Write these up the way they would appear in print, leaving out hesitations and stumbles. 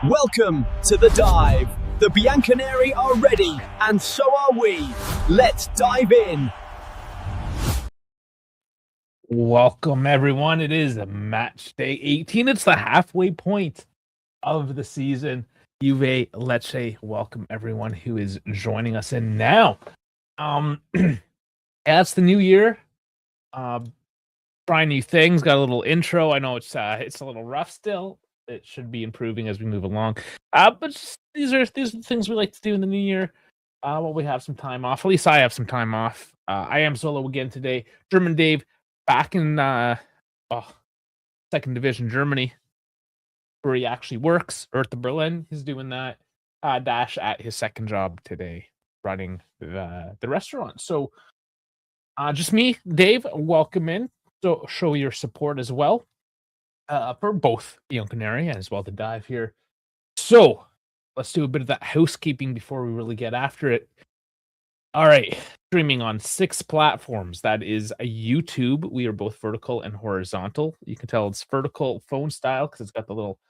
Welcome to The Dive. The Bianconeri are ready, and so are we. Let's dive in. Welcome, everyone. It is match day 18. It's the halfway point of the season. Juve Lecce. Welcome, everyone who is joining us in now. Yeah, it's the new year. Trying new things. Got a little intro. I know it's a little rough still. It should be improving as we move along. But these are the things we like to do in the new year. While we have some time off. At least I have some time off. I am solo again today. German Dave back in second division Germany, where he actually works, or at the Berlin. He's doing that dash at his second job today, running the restaurant. So just me, Dave. Welcome in. So show your support as well. For both Bianconeri and as well to dive here. So let's do a bit of that housekeeping before we really get after it. All right, streaming on 6 platforms. That is a YouTube. We are both vertical and horizontal. You can tell it's vertical phone style because it's got the little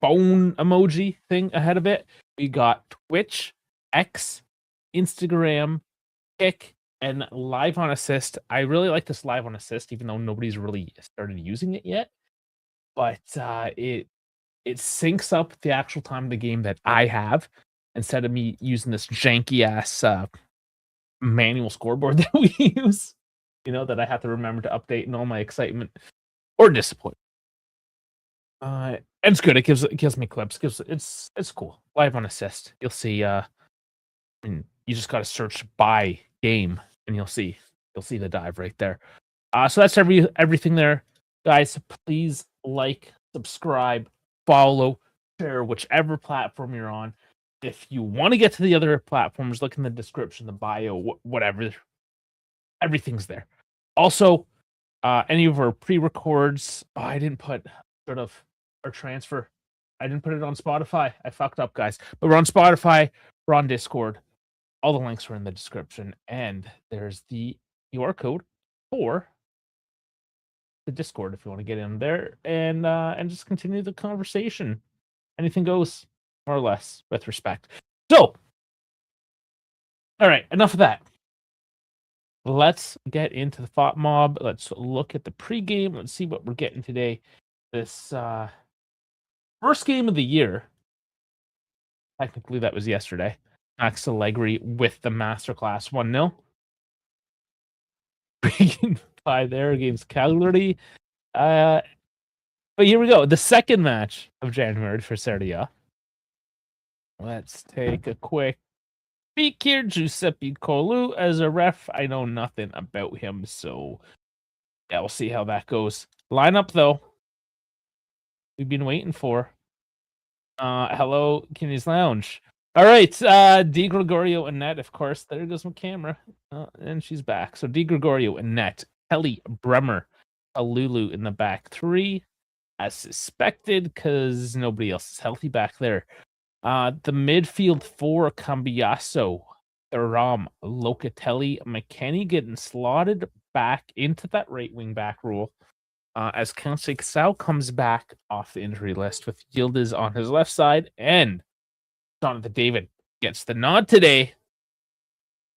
phone emoji thing ahead of it. We got Twitch, X, Instagram, Kick, and Live on Assist. I really like this Live on Assist, even though nobody's really started using it yet. But it syncs up the actual time of the game that I have, instead of me using this janky ass manual scoreboard that we use. That I have to remember to update in all my excitement or disappointment. And it's good. It gives me clips. It's cool. Live on Assist. You'll see. You just got to search by game, and you'll see the dive right there. So that's everything there, guys. Please like, subscribe, follow, share, whichever platform you're on. If you want to get to the other platforms, look in the description, the bio, whatever. Everything's there. Also, any of our pre-records, I didn't put our transfer. I didn't put it on Spotify. I fucked up, guys. But we're on Spotify. We're on Discord. All the links are in the description, and there's the QR code for the Discord if you want to get in there and just continue the conversation. Anything goes, more or less, with respect. So, all right, enough of that. Let's get into the FOT mob. Let's look at the pregame. Let's see what we're getting today. This first game of the year. Technically, that was yesterday. Max Allegri with the masterclass 1-0. By there against Cagliari. But here we go. The second match of January for Serie A. Let's take a quick peek here. Giuseppe Colu as a ref. I know nothing about him, so yeah, we'll see how that goes. Lineup, though, we've been waiting for. Hello, Kinney's Lounge. All right, Di Gregorio and net, of course. There goes my camera. And she's back. So Di Gregorio and net. Kelly, Bremer, Alulu in the back 3, as suspected, because nobody else is healthy back there. The midfield 4, Cambiaso, Thuram, Locatelli, McKennie getting slotted back into that right wing back role. As Conceição comes back off the injury list with Yildiz on his left side, and Jonathan David gets the nod today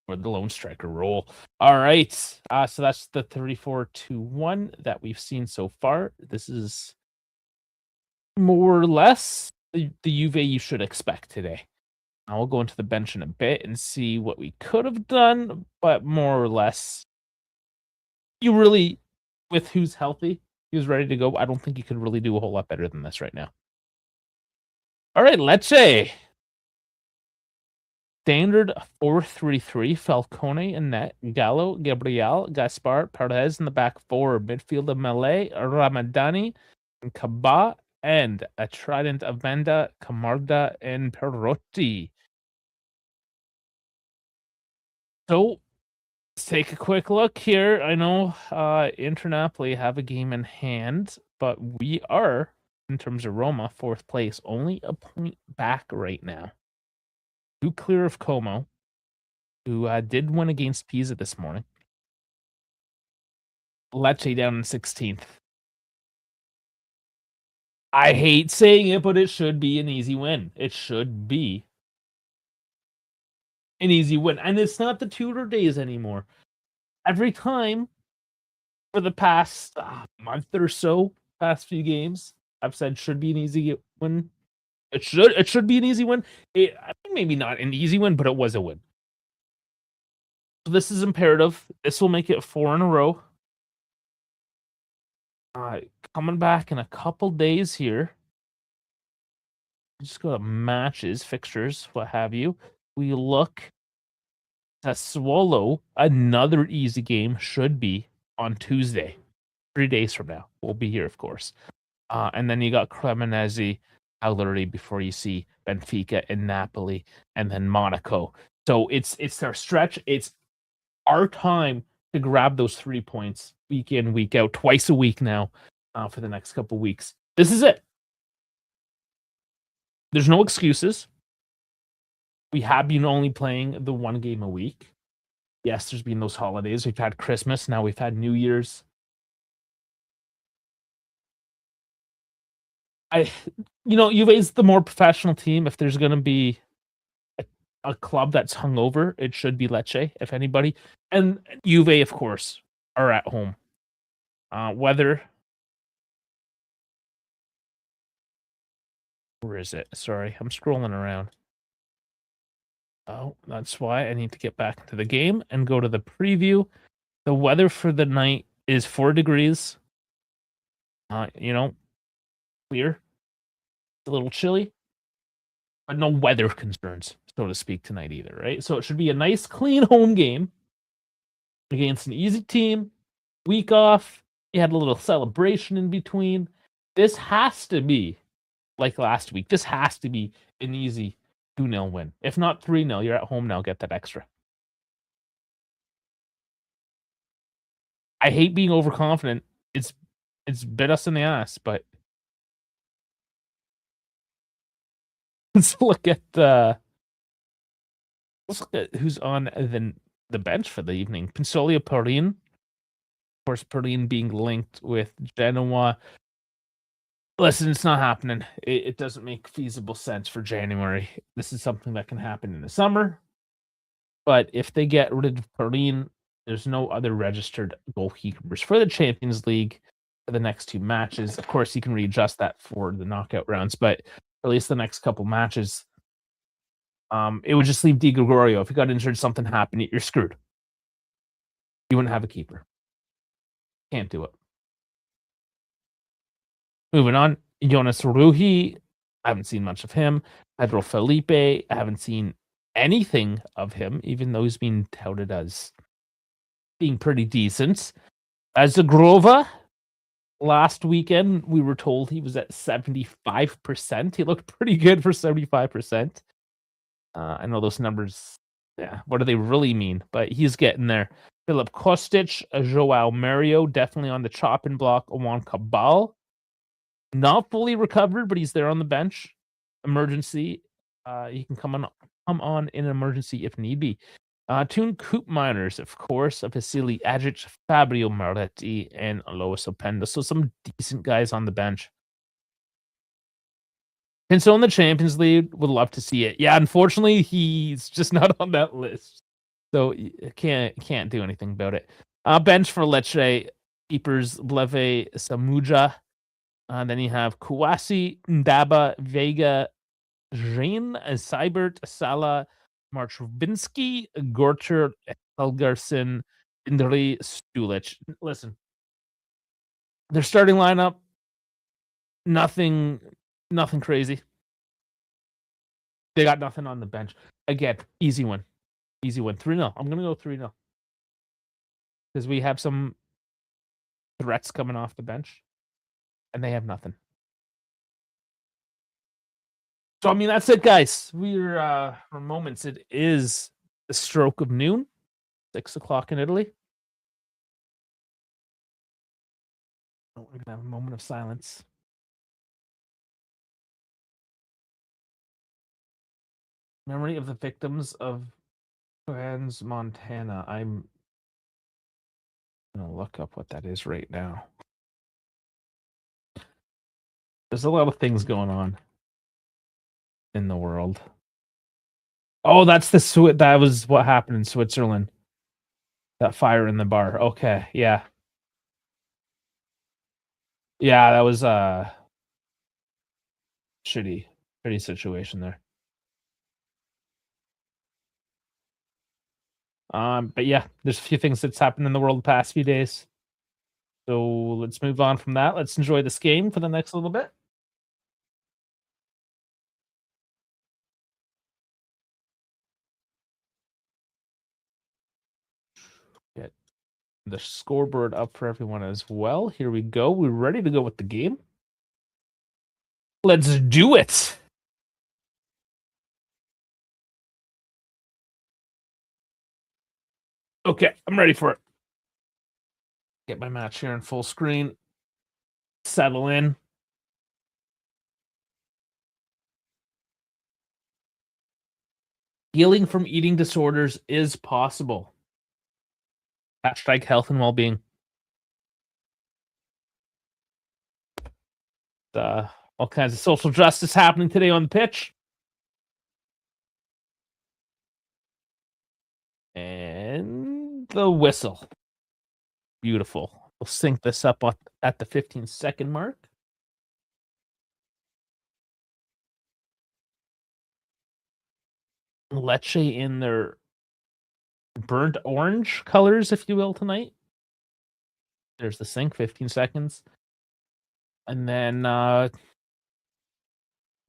for the lone striker role. All right. So that's the 34-1 that we've seen so far. This is more or less the Juve you should expect today. I'll go into the bench in a bit and see what we could have done, but more or less, you really, with who's healthy, who's ready to go, I don't think you could really do a whole lot better than this right now. All right, Lecce. Standard 4-3-3, Falcone in net, Gallo, Gabriel, Gaspar, Perez in the back 4, midfield of Malay, Ramadani, and Kaba, and a trident of Benda, Camarda, and Perotti. So, let's take a quick look here. I know Inter Napoli have a game in hand, but we are, in terms of Roma, 4th place, only a point back right now. 2 clear of Como, who did win against Pisa this morning. Lecce down in 16th. I hate saying it, but it should be an easy win. It should be an easy win. And it's not the Tudor days anymore. Every time for the past month or so, past few games, I've said should be an easy win. It should be an easy win. I think maybe not an easy win, but it was a win. So this is imperative. This will make it 4 in a row. Coming back in a couple days here. Just go to matches, fixtures, what have you. We look to swallow another easy game. Should be on Tuesday, 3 days from now. We'll be here, of course. And then you got Cremonese, Cagliari before you see Benfica and Napoli, and then Monaco. So it's our stretch. It's our time to grab those 3 points week in, week out, twice a week now for the next couple weeks. This is it. There's no excuses. We have been only playing the 1 game a week. Yes, there's been those holidays. We've had Christmas. Now we've had New Year's. Juve's the more professional team. If there's going to be a club that's hungover, it should be Lecce, if anybody. And Juve, of course, are at home. Weather. Where is it? Sorry, I'm scrolling around. Oh, that's why I need to get back into the game and go to the preview. The weather for the night is 4 degrees. Clear. A little chilly. But no weather concerns, so to speak, tonight either, right? So it should be a nice, clean home game against an easy team. Week off. You had a little celebration in between. This has to be, like last week, this has to be an easy 2-0 win. If not 3-0, you're at home now, get that extra. I hate being overconfident. It's bit us in the ass, but let's look at who's on the bench for the evening. Pinsolia Perin. Of course, Perin being linked with Genoa. Listen, it's not happening. It doesn't make feasible sense for January. This is something that can happen in the summer. But if they get rid of Perin, there's no other registered goalkeepers for the Champions League for the next 2 matches. Of course, you can readjust that for the knockout rounds, but at least the next couple matches, it would just leave Di Gregorio. If he got injured, something happened, you're screwed. You wouldn't have a keeper. Can't do it. Moving on, Jonas Rui. I haven't seen much of him. Pedro Felipe. I haven't seen anything of him, even though he's been touted as being pretty decent. As a Grova, last weekend we were told he was at 75%. He looked pretty good for 75%. I know those numbers, what do they really mean? But he's getting there. Filip Kostic, Joao Mario, definitely on the chopping block. Juan Cabal, not fully recovered, but he's there on the bench. Emergency. He can come on in an emergency if need be. 2 Coop Miners, of course, Vasily Agic, Fabio Maretti, and Lois Openda. So some decent guys on the bench. And so in the Champions League, would love to see it. Yeah, unfortunately, he's just not on that list. So can't do anything about it. Bench for Lecce, keepers Bleve Samuja. Then you have Kouassi, Ndaba, Vega, Jean, Seibert, Sala, Marchvinsky, Gorcher, Helgerson, Indri, Stulic. Listen, their starting lineup, nothing crazy. They got nothing on the bench. Again, easy win. 3-0. I'm going to go 3-0. Because we have some threats coming off the bench, and they have nothing. So, I mean, that's it, guys. We're, for moments, it is the stroke of noon, 6 o'clock in Italy. We're going to have a moment of silence. Memory of the victims of Trans Montana. I'm going to look up what that is right now. There's a lot of things going on in the world. Oh, that's that was what happened in Switzerland. That fire in the bar. Okay, yeah. Yeah, that was shitty situation there. But yeah, there's a few things that's happened in the world the past few days. So let's move on from that. Let's enjoy this game for the next little bit. Get the scoreboard up for everyone as well. Here we go. We're ready to go with the game. Let's do it. Okay, I'm ready for it. Get my match here in full screen. Settle in. Healing from eating disorders is possible. Hashtag health and well-being. All kinds of social justice happening today on the pitch. And the whistle. Beautiful. We'll sync this up at the 15-second mark. Lecce in their burnt orange colors, if you will, tonight. There's the sync, 15 seconds. And then,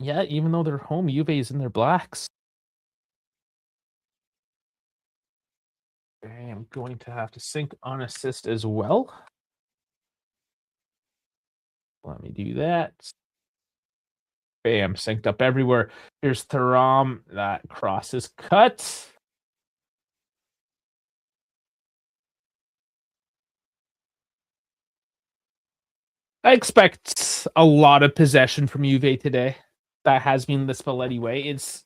yeah, even though they're home, Juve is in their blacks. I am going to have to sync on assist as well. Let me do that. Bam, synced up everywhere. Here's Thuram. That cross is cut. I expect a lot of possession from Juve today. That has been the Spalletti way. It's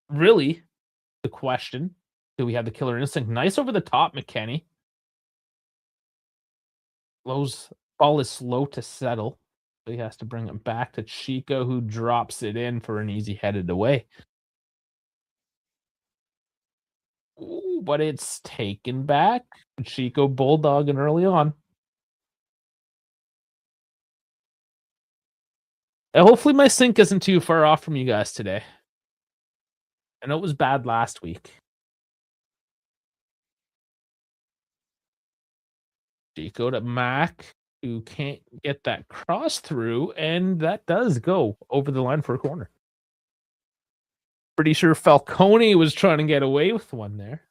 really the question. Do we have the killer instinct? Nice over the top, McKennie. Ball is slow to settle. So he has to bring it back to Chico, who drops it in for an easy headed away. Ooh, but it's taken back. Chico bulldogging early on. And hopefully my sync isn't too far off from you guys today. I know it was bad last week. Chico to Mac, who can't get that cross through, and that does go over the line for a corner. Pretty sure Falcone was trying to get away with one there.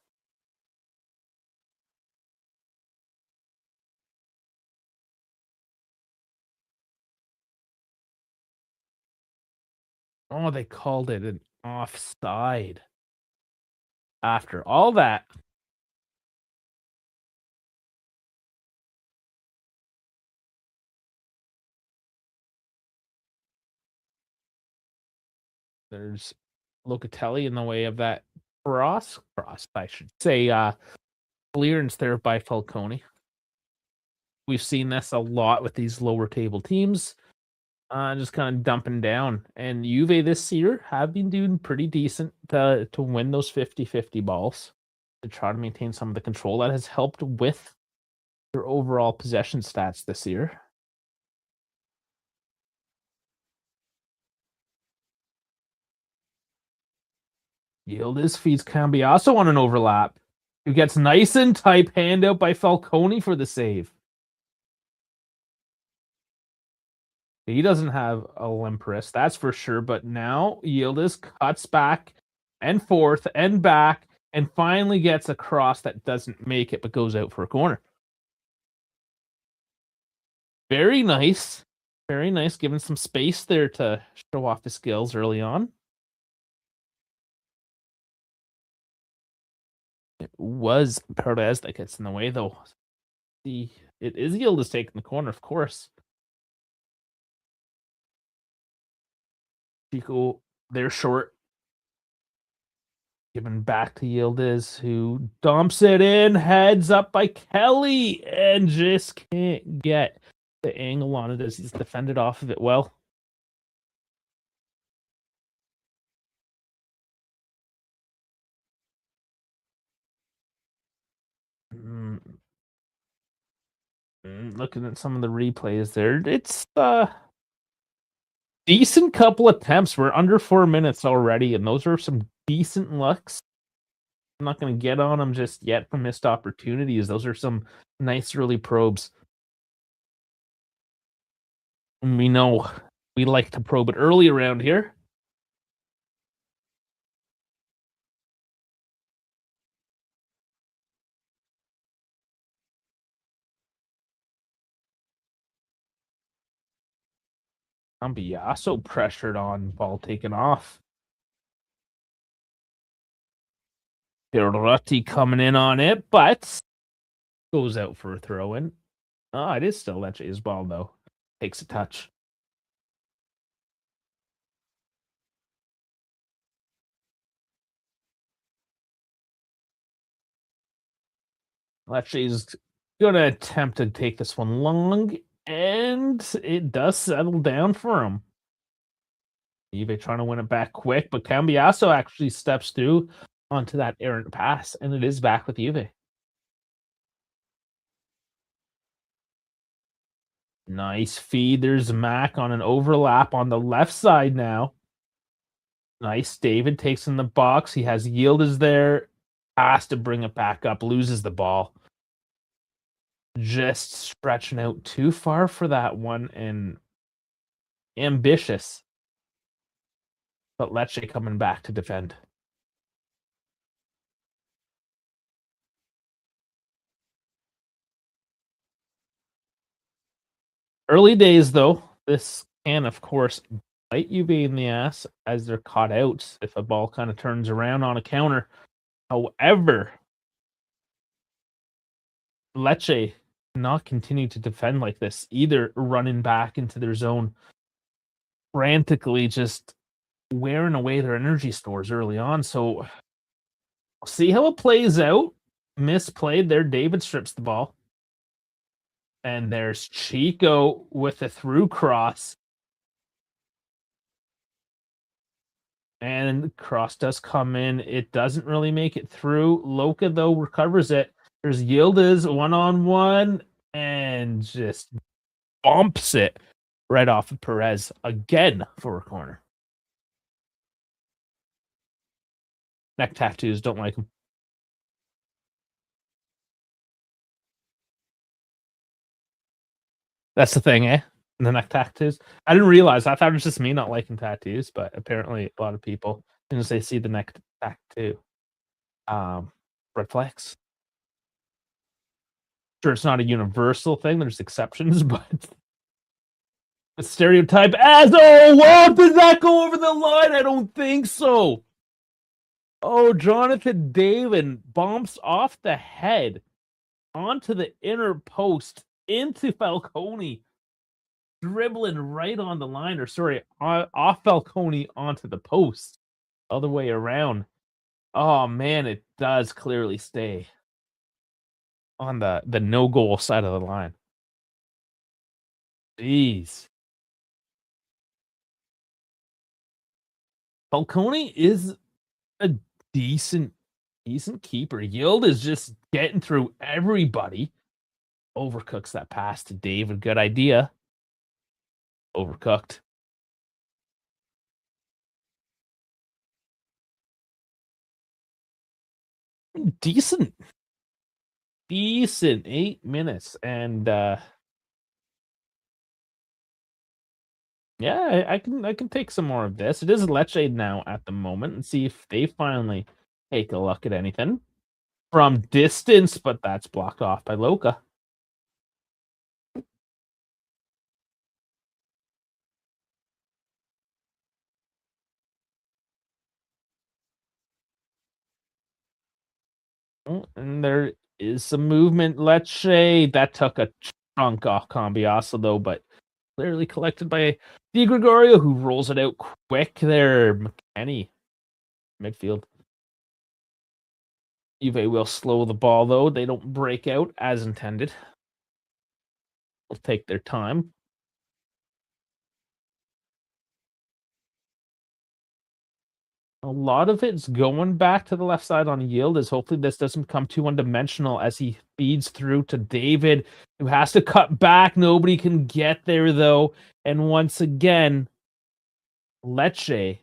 Oh, they called it an offside. After all that. There's Locatelli in the way of that cross, I should say, clearance there by Falcone. We've seen this a lot with these lower table teams. Just kind of dumping down. And Juve this year have been doing pretty decent to win those 50-50 balls, to try to maintain some of the control. That has helped with their overall possession stats this year. Yildiz feeds Cambiasso on an overlap, who gets nice and tight, hand out by Falcone for the save. He doesn't have a limp wrist, that's for sure. But now Yildiz cuts back and forth and back and finally gets a cross that doesn't make it but goes out for a corner. Very nice. Very nice, giving some space there to show off his skills early on. It was Perez that gets in the way, though. It is Yildiz taking the corner, of course. Chico, they're short. Given back to Yildiz, who dumps it in, heads up by Kelly, and just can't get the angle on it as he's defended off of it well. Looking at some of the replays there, it's decent couple attempts. We're under 4 minutes already, and those are some decent looks. I'm not going to get on them just yet for missed opportunities. Those are some nice early probes. And we know we like to probe it early around here. Cambiaso pressured on, ball taken off. Pirrotti coming in on it, but goes out for a throw in. Oh, it is still Lecce's ball, though. Takes a touch. Lecce's going to attempt to take this one long, and it does settle down for him. Juve trying to win it back quick, but Cambiaso actually steps through onto that errant pass, and it is back with Juve. Nice feed. There's Mac on an overlap on the left side now. Nice. David takes in the box. He has Yildiz there. Has to bring it back up. Loses the ball. Just stretching out too far for that one, and ambitious. But Lecce coming back to defend. Early days, though. This can, of course, bite Juve in the ass as they're caught out if a ball kind of turns around on a counter. However, Lecce not continue to defend like this, either running back into their zone, frantically just wearing away their energy stores early on. So see how it plays out. Misplayed there. David strips the ball. And there's Chico with a through cross. And cross does come in. It doesn't really make it through. Loca, though, recovers it. There's Yildiz one-on-one and just bumps it right off of Perez again for a corner. Neck tattoos, don't like them. That's the thing, eh? The neck tattoos. I didn't realize. I thought it was just me not liking tattoos, but apparently a lot of people, as soon as they see the neck tattoo, red flags. Sure, it's not a universal thing. There's exceptions, but the stereotype as whoa, did that go over the line? I don't think so. Oh, Jonathan David bumps off the head onto the inner post into Falcone, dribbling right on the line, or sorry, off Falcone onto the post, other way around. Oh man, it does clearly stay on the no goal side of the line. Jeez. Falcone is a decent keeper. Yield is just getting through everybody. Overcooks that pass to David. Good idea. Overcooked. Decent 8 minutes, and yeah, I can take some more of this. It is Lecce now at the moment, and see if they finally take a look at anything from distance, but that's blocked off by Loca. Oh, and there is some movement. Lecce, that took a chunk off Cambiaso, though, but clearly collected by Di Gregorio, who rolls it out quick there. McKenny, midfield. Juve will slow the ball, though. They don't break out as intended. They'll take their time. A lot of it's going back to the left side on Yildiz. Hopefully this doesn't become too one-dimensional as he feeds through to David, who has to cut back. Nobody can get there, though. And once again, Lecce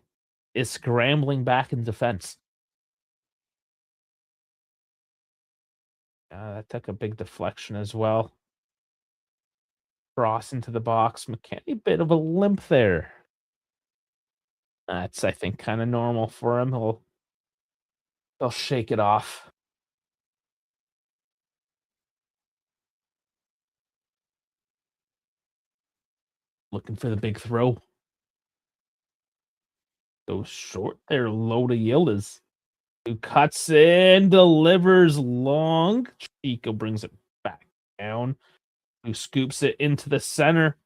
is scrambling back in defense. That took a big deflection as well. Cross into the box. McKenny, bit of a limp there. That's, I think, kind of normal for him. He'll shake it off. Looking for the big throw. Goes short there, low to Yildiz, who cuts in, delivers long. Chico brings it back down, who scoops it into the center,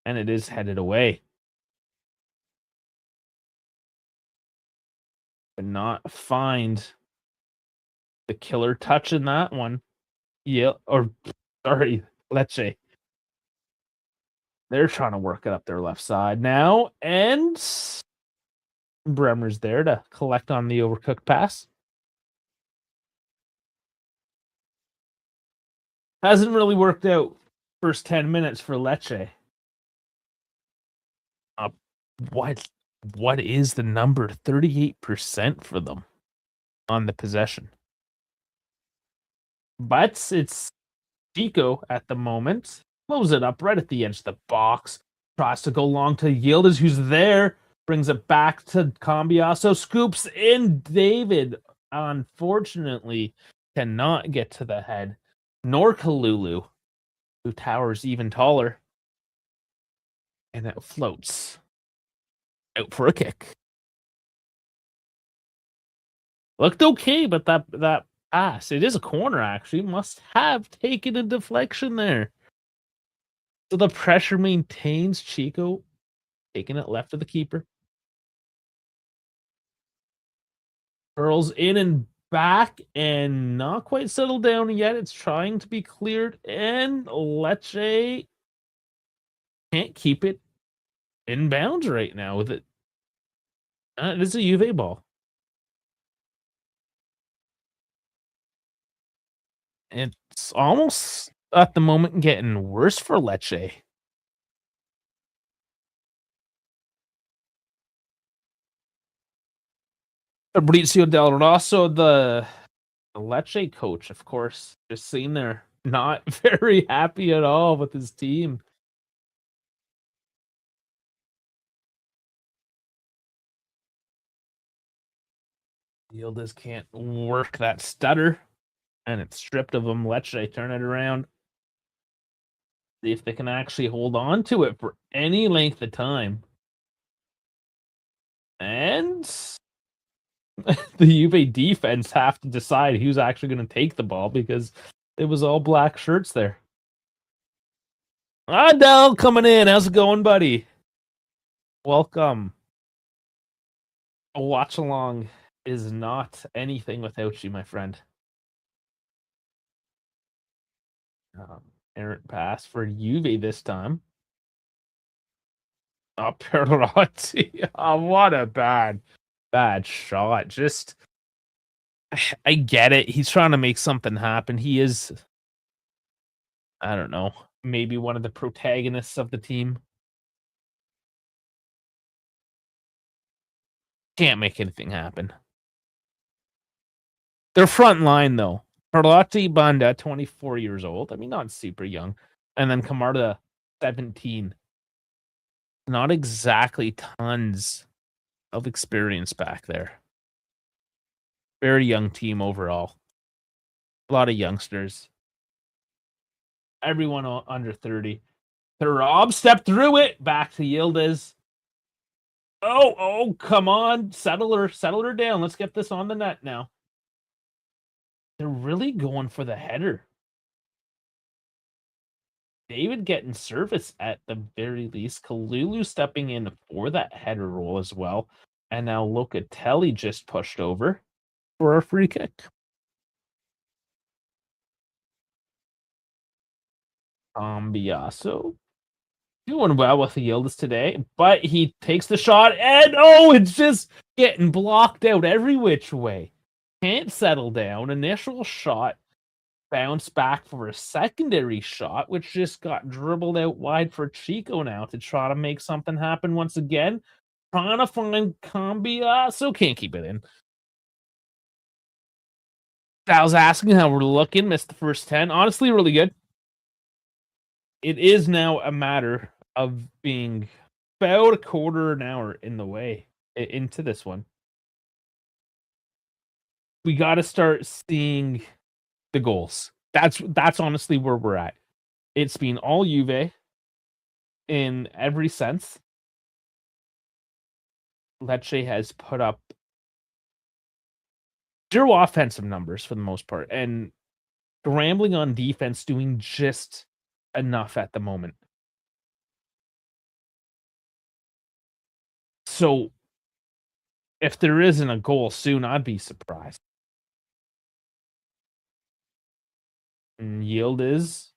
and it is headed away. But not find the killer touch in that one. Lecce. They're trying to work it up their left side now, and Bremer's there to collect on the overcooked pass. Hasn't really worked out first 10 minutes for Lecce. What is the number? 38% for them on the possession. But it's Chico at the moment. Blows it up right at the edge of the box. Tries to go long to Yildiz, who's there. Brings it back to Cambiaso. Scoops in David. Unfortunately, cannot get to the head. Nor Kalulu, who towers even taller. And it floats out for a kick. Looked okay, but that pass, it is a corner actually, must have taken a deflection there. So the pressure maintains. Chico taking it left of the keeper. Curls in and back and not quite settled down yet. It's trying to be cleared, and Lecce can't keep it in bounds right now with it. It is a Juve ball. It's almost at the moment getting worse for Lecce. Fabrizio Del Rosso, the Lecce coach, of course, just seen there, not very happy at all with his team. Yildiz can't work that stutter, and it's stripped of him. Lecce turn it around. See if they can actually hold on to it for any length of time. And the Juve defense have to decide who's actually going to take the ball because it was all black shirts there. Adele coming in. How's it going, buddy? Welcome. A watch-along is not anything without you, my friend. Errant pass for Juve this time. Oh, Perotti. Oh, what a bad shot. Just, I get it. He's trying to make something happen. He is, I don't know, maybe one of the protagonists of the team. Can't make anything happen. Their front line, though. Carlotti Banda, 24 years old. I mean, not super young. And then Camarda, 17. Not exactly tons of experience back there. Very young team overall. A lot of youngsters. Everyone under 30. Rob stepped through it. Back to Yildiz. Oh, come on. Settle her down. Let's get this on the net now. They're really going for the header. David getting service at the very least. Kalulu stepping in for that header roll as well. And now Locatelli just pushed over for a free kick. Cambiaso doing well with the Yildiz today, but he takes the shot and it's just getting blocked out every which way. Can't settle down. Initial shot, bounce back for a secondary shot, which just got dribbled out wide for Chico now to try to make something happen once again. Trying to find Cambiaso, can't keep it in. I was asking how we're looking, missed the first 10. Honestly, really good. It is now a matter of being about a quarter an hour in the way into this one. We got to start seeing the goals. That's honestly where we're at. It's been all Juve in every sense. Lecce has put up zero offensive numbers for the most part, and scrambling on defense, doing just enough at the moment. So, if there isn't a goal soon, I'd be surprised. And yield is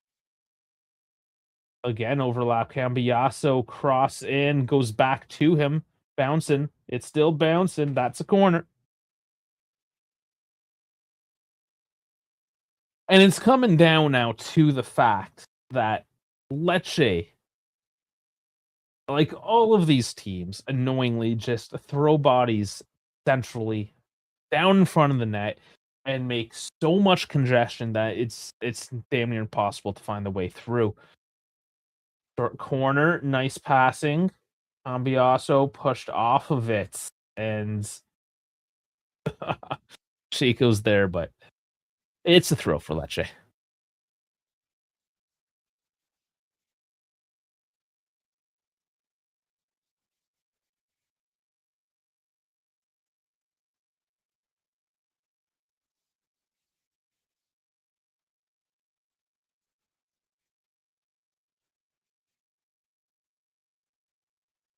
again overlap. Cambiaso cross in, goes back to him, bouncing. It's still bouncing. That's a corner. And it's coming down now to the fact that Lecce, like all of these teams, annoyingly just throw bodies centrally down in front of the net and make so much congestion that it's damn near impossible to find the way through. Short corner, nice passing. Cambiaso pushed off of it, and Chico's there, but it's a throw for Lecce.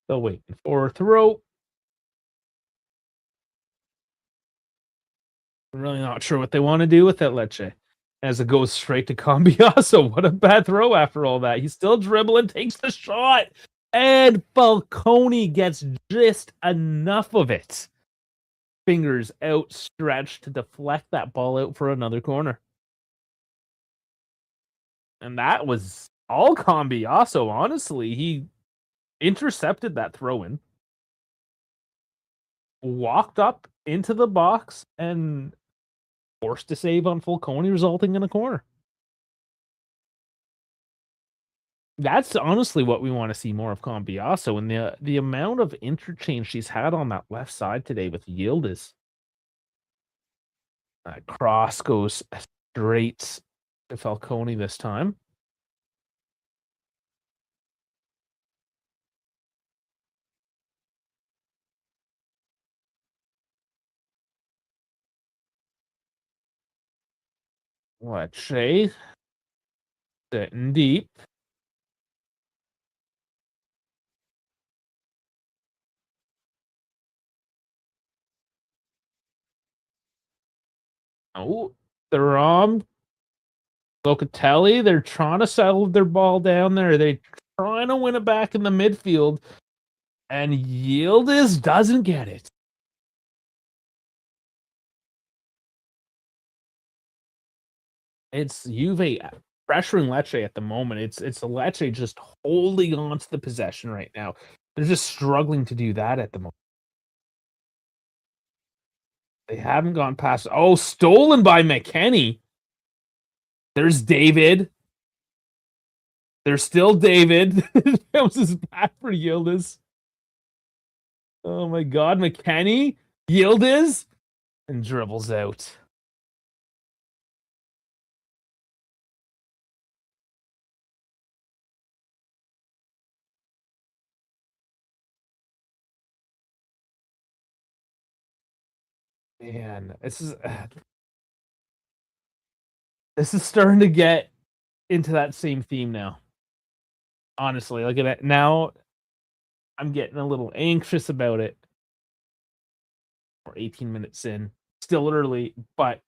Still waiting for a throw. I'm really not sure what they want to do with that Lecce. As it goes straight to Cambiaso. What a bad throw after all that. He's still dribbling, takes the shot. And Falcone gets just enough of it. Fingers outstretched to deflect that ball out for another corner. And that was all Cambiaso, honestly. He intercepted that throw-in. Walked up into the box and forced a save on Falcone, resulting in a corner. That's honestly what we want to see more of Cambiaso, and the amount of interchange she's had on that left side today with Yildiz. Cross goes straight to Falcone this time. Lecce sitting deep. Oh, they're on Locatelli. They're trying to settle their ball down there. They're trying to win it back in the midfield. And Yildiz doesn't get it. It's Juve pressuring Lecce at the moment. It's Lecce just holding on to the possession right now. They're just struggling to do that at the moment. They haven't gone past. Oh, stolen by McKennie. There's David. There's still David. That was his back for Yildiz. Oh my God, McKennie, Yildiz, and dribbles out. Man, this is starting to get into that same theme now. Honestly, look at it now. I'm getting a little anxious about it. We're 18 minutes in, still early, but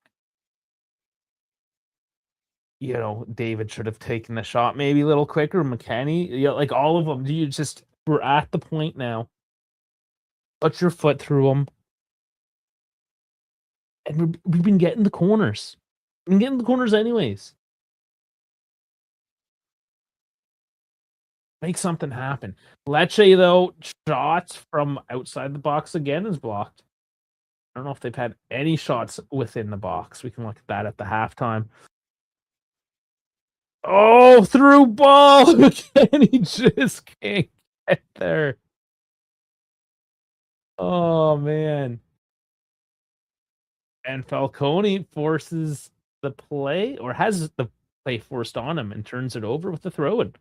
you know, David should have taken the shot maybe a little quicker. McKennie, you know, like all of them. We're at the point now. Put your foot through them. And we've been getting the corners. We've been getting the corners anyways. Make something happen. Lecce, though, shots from outside the box again is blocked. I don't know if they've had any shots within the box. We can look at that at the halftime. Oh, through ball! And he just can't get there. Oh, man. And Falcone forces the play, or has the play forced on him, and turns it over with the throw-in.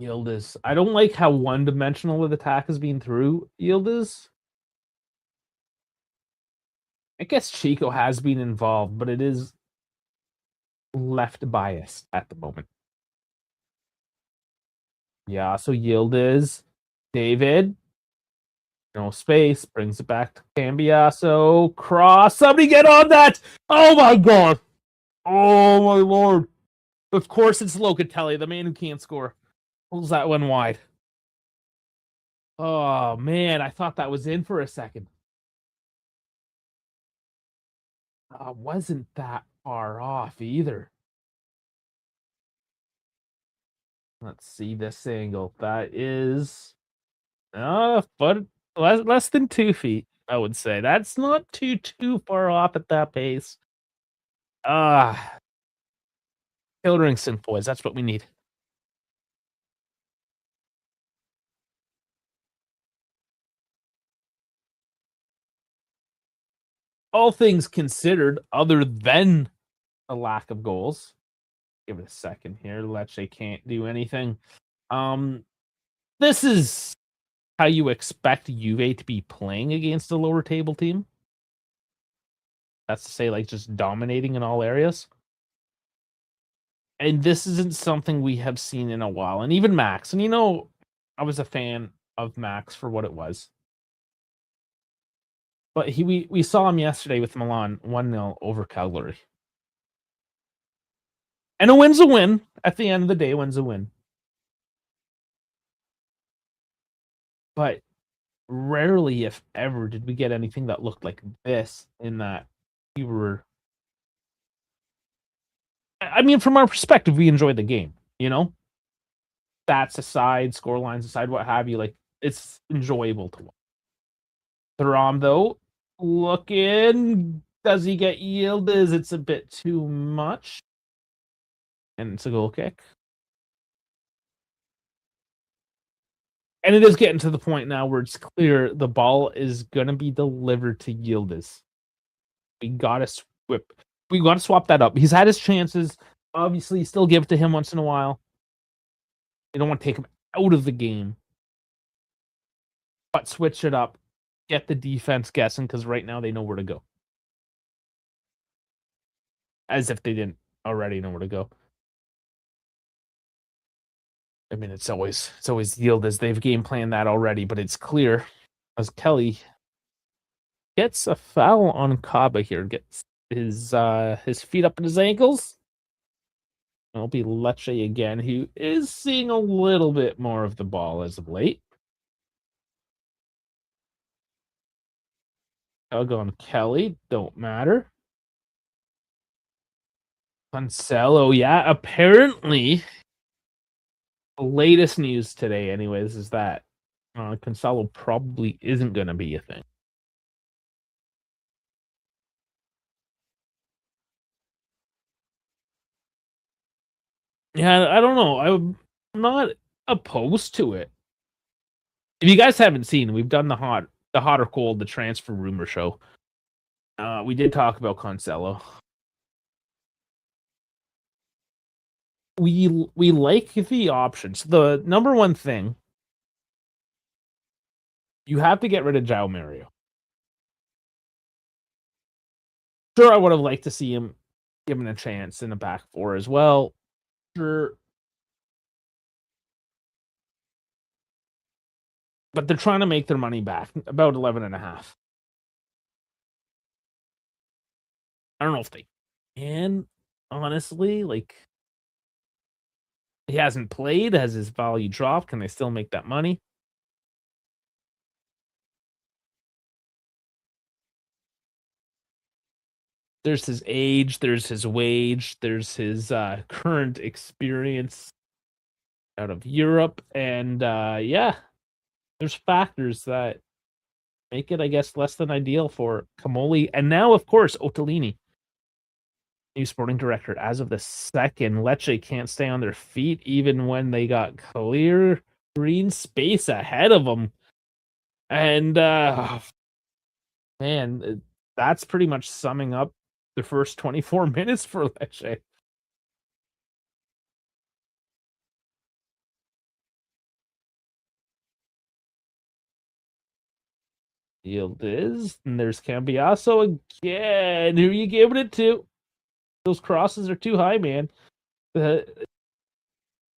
Yildiz. I don't like how one-dimensional the attack is being through Yildiz. I guess Chico has been involved, but it is left biased at the moment. Yeah, so Yildiz, David, no space, brings it back to Cambiaso, cross, somebody get on that! Oh my god! Oh my lord! Of course it's Locatelli, the man who can't score. Pulls that one wide. Oh man, I thought that was in for a second. Wasn't that far off either. Let's see this angle. That is foot less than 2 feet, I would say. That's not too far off at that pace. Hildringsson boys, that's what we need. All things considered, other than a lack of goals. Give it a second here. Lecce can't do anything. This is how you expect Juve to be playing against a lower table team. That's to say, like, just dominating in all areas. And this isn't something we have seen in a while. And even Max, and I was a fan of Max for what it was. But we saw him yesterday with Milan 1-0 over Cagliari. And a win's a win. At the end of the day, win's a win. But rarely, if ever, did we get anything that looked like this, in that we were... I mean, from our perspective, we enjoyed the game, Stats aside, score lines aside, what have you, like, it's enjoyable to watch. Thuram, though, looking... Does he get yielded? It's a bit too much. And it's a goal kick. And it is getting to the point now where it's clear the ball is going to be delivered to Yildiz. We got to swap that up. He's had his chances. Obviously, still give it to him once in a while. You don't want to take him out of the game. But switch it up. Get the defense guessing, because right now they know where to go. As if they didn't already know where to go. I mean, it's always Yildiz. They've game planned that already, but it's clear as Kelly gets a foul on Kaba here, gets his feet up in his ankles. It'll be Lecce again, who is seeing a little bit more of the ball as of late. I'll go on Kelly, don't matter. Cancelo, yeah, apparently the latest news today, anyways, is that Cancelo probably isn't going to be a thing. Yeah, I don't know. I'm not opposed to it. If you guys haven't seen, we've done the hot or cold, the transfer rumor show. We did talk about Cancelo. We like the options. The number one thing, you have to get rid of João Mario. Sure, I would have liked to see him given a chance in the back four as well. Sure. But they're trying to make their money back, about 11.5. I don't know if they can, honestly. Like, He hasn't played. Has his value dropped? Can they still make that money? There's his age, there's his wage, there's his current experience out of Europe, and yeah, there's factors that make it, I guess, less than ideal for Camoli. And now, of course, Ottolini, new sporting director. As of the second, Lecce can't stay on their feet, even when they got clear green space ahead of them. And man, that's pretty much summing up the first 24 minutes for Lecce. Yield is, and there's Cambiaso again. Who are you giving it to? Those crosses are too high, man.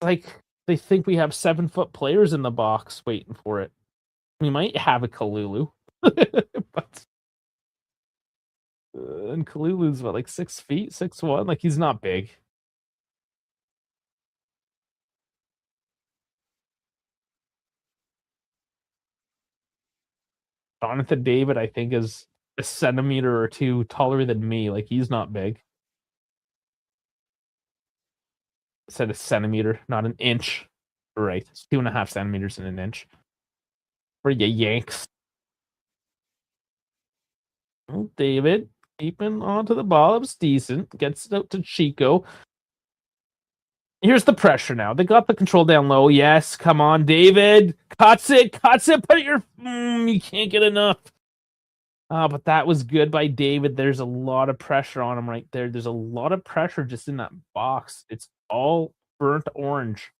Like, they think we have 7-foot players in the box waiting for it. We might have a Kalulu. But and Kalulu's what, like 6 feet, 6'1"? Like, he's not big. Jonathan David, I think, is a centimeter or two taller than me. Like, he's not big. I said a centimeter, not an inch. Right. It's 2.5 centimeters in an inch. For you Yanks. David keeping onto the ball. It was decent. Gets it out to Chico. Here's the pressure now. They got the control down low. Yes, come on, David. Cuts it. Put your. You can't get enough. But that was good by David. There's a lot of pressure on him right there. There's a lot of pressure just in that box. It's all burnt orange.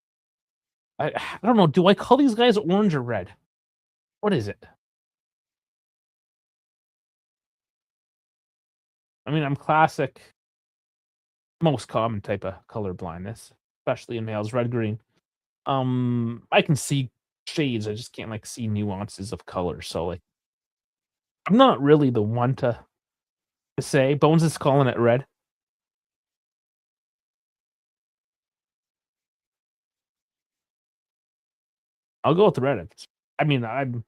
I don't know. Do I call these guys orange or red? What is it? I mean, I'm classic, most common type of color blindness, especially in males, red, green. I can see shades. I just can't like see nuances of color. So like, I'm not really the one to say. Bones is calling it red. I'll go with the red. I mean, I'm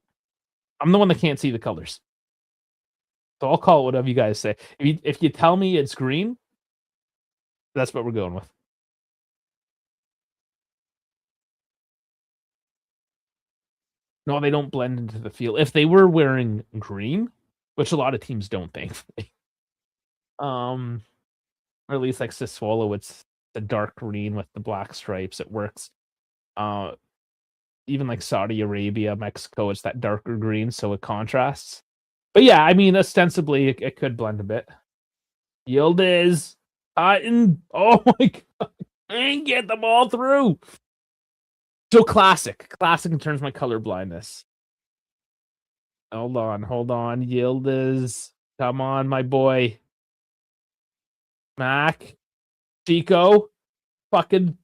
the one that can't see the colors, so I'll call it whatever you guys say. If you tell me it's green, that's what we're going with. No, they don't blend into the field. If they were wearing green, which a lot of teams don't, thankfully, or at least like Sassuolo, it's the dark green with the black stripes. It works. Even like Saudi Arabia, Mexico, it's that darker green, so it contrasts. But yeah, I mean, ostensibly, it could blend a bit. Yield is Cotton. Oh my god, and get the ball through. So classic in terms of my color blindness. Hold on. Yield is, come on, my boy. Mac, Chico, fucking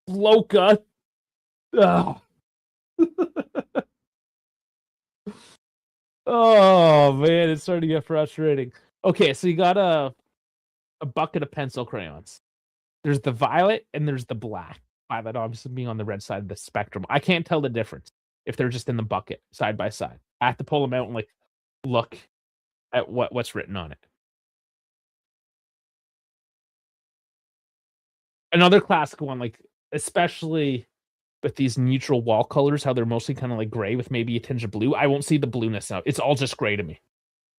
Loca. Oh. Oh man, it's starting to get frustrating. Okay, so you got a bucket of pencil crayons. There's the violet and there's the black. Violet obviously being on the red side of the spectrum. I can't tell the difference if they're just in the bucket side by side. I have to pull them out and like look at what's written on it. Another classic one, like especially with these neutral wall colors, how they're mostly kind of like gray with maybe a tinge of blue. I won't see the blueness now. It's all just gray to me.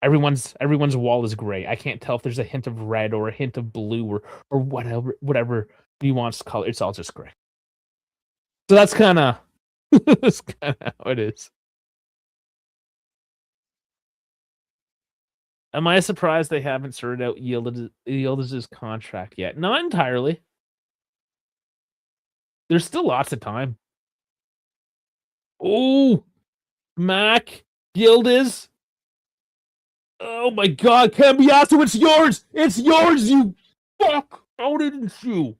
Everyone's wall is gray. I can't tell if there's a hint of red or a hint of blue or whatever nuanced color. It's all just gray. So that's kind of that's kind of how it is. Am I surprised they haven't sorted out Yildiz' contract yet? Not entirely. There's still lots of time. Oh, Mac, Yildiz. Oh my god, Cambiaso, it's yours! It's yours, you fuck! How didn't you?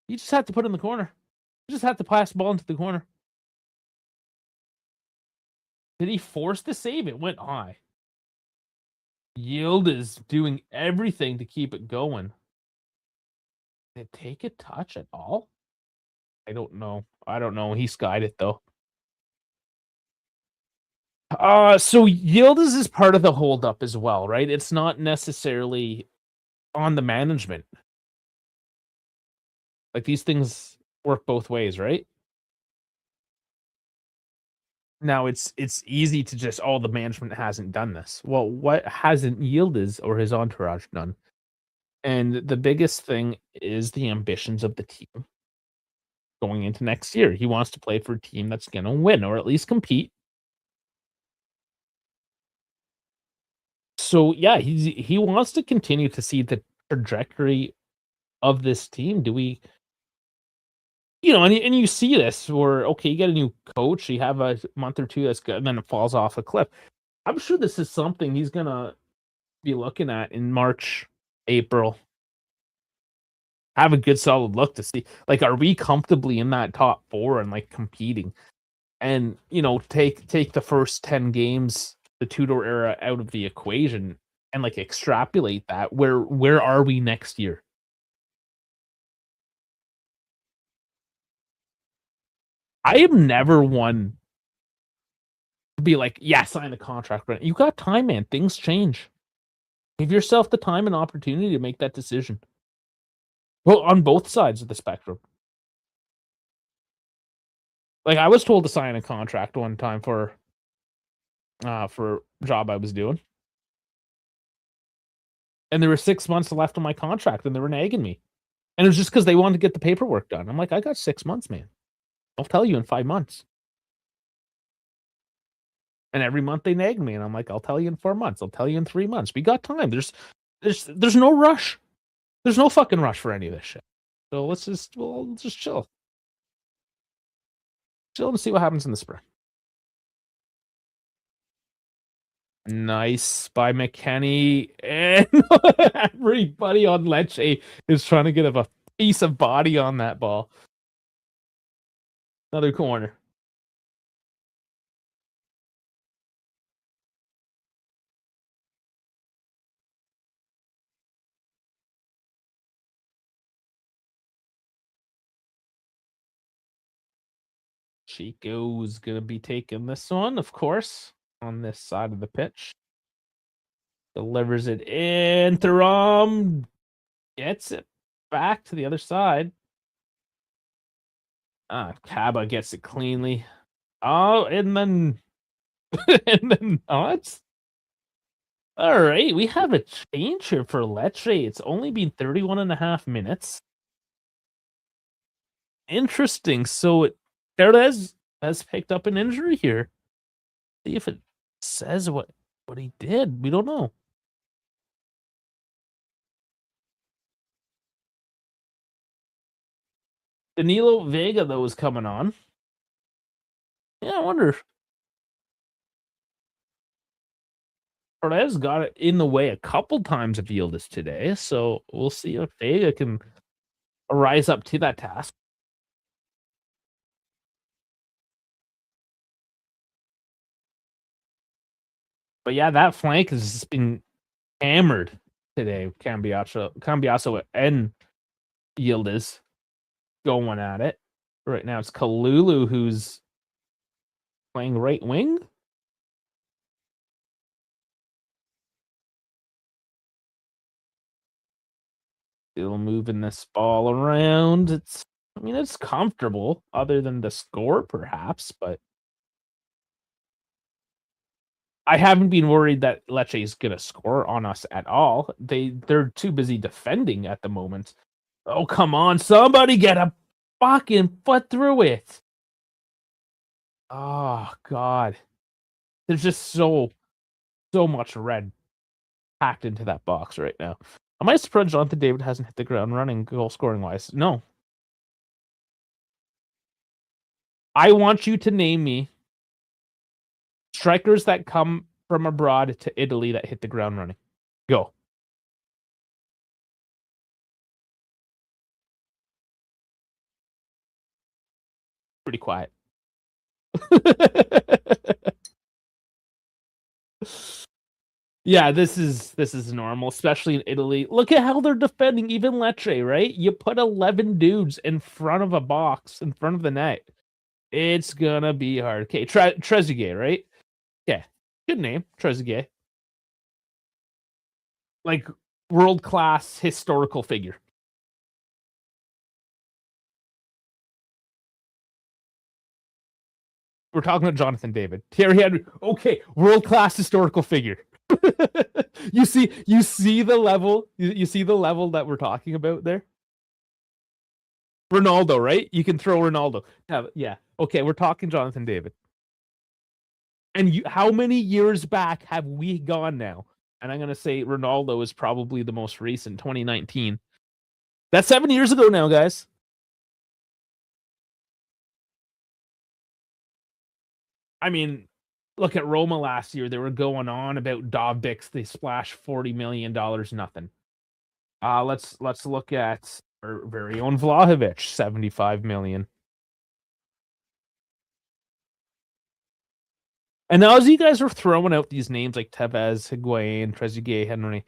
You just have to put it in the corner. You just have to pass the ball into the corner. Did he force the save? It went high. Yield is doing everything to keep it going. Did it take a touch at all? I don't know. I don't know. He skied it though. So Yildiz is part of the holdup as well, right? It's not necessarily on the management. Like these things work both ways, right? Now it's easy to just, oh, the management hasn't done this. Well, what hasn't Yildiz or his entourage done? And the biggest thing is the ambitions of the team going into next year. He wants to play for a team that's going to win or at least compete. So yeah, he wants to continue to see the trajectory of this team. Do we, and you see this where, okay, you get a new coach, you have a month or two that's good, and then it falls off a cliff. I'm sure this is something he's gonna be looking at in March, April. Have a good solid look to see, like, are we comfortably in that top four and like competing? And take the first 10 games, the Tudor era, out of the equation and like extrapolate that. Where are we next year? I am never one to be like, yeah, sign the contract. Right, you got time, man. Things change. Give yourself the time and opportunity to make that decision. Well, on both sides of the spectrum. Like I was told to sign a contract one time for a job I was doing. And there were 6 months left on my contract and they were nagging me. And it was just because they wanted to get the paperwork done. I'm like, I got 6 months, man. I'll tell you in 5 months. And every month they nagged me, and I'm like, I'll tell you in 4 months. I'll tell you in 3 months. We got time. There's no rush. There's no fucking rush for any of this shit. So let's just chill. Chill and see what happens in the spring. Nice by McKenny. And everybody on Lecce is trying to get a piece of body on that ball. Another corner. Chico's going to be taking this one, of course, on this side of the pitch. Delivers it in. Thuram gets it back to the other side. Kaba gets it cleanly. Oh, and then not. All right, we have a change here for Lecce. It's only been 31 and a half minutes. Interesting. So Perez has picked up an injury here. See if it says what he did. We don't know. Danilo Vega, though, is coming on. Yeah, I wonder. Perez got it in the way a couple times of Yildiz today, so we'll see if Vega can rise up to that task. But yeah, that flank has just been hammered today. Cambiasso and Yildiz going at it. Right now it's Kalulu who's playing right wing. Still moving this ball around. It's comfortable other than the score perhaps, but I haven't been worried that Lecce is going to score on us at all. They're too busy defending at the moment. Oh, come on. Somebody get a fucking foot through it. Oh, God. There's just so much red packed into that box right now. Am I surprised Jonathan David hasn't hit the ground running goal scoring wise? No. I want you to name me strikers that come from abroad to Italy that hit the ground running. Go. Pretty quiet. Yeah, this is normal, especially in Italy. Look at how they're defending even Lecce, right? You put 11 dudes in front of a box, in front of the net. It's gonna be hard. Okay, Trezeguet, right? Yeah, good name, Trezeguet. Like world class historical figure. We're talking about Jonathan David. Thierry Henry. Okay, world class historical figure. you see the level. You see the level that we're talking about there. Ronaldo, right? You can throw Ronaldo. Yeah. Okay, we're talking Jonathan David. And how many years back have we gone now? And I'm gonna say Ronaldo is probably the most recent, 2019. That's 7 years ago now, guys. I mean, look at Roma last year. They were going on about Dobbix. They splashed $40 million, nothing. Let's look at our very own Vlahovic, 75 million. And now, as you guys are throwing out these names like Tevez, Higuain, Trezeguet, Henry,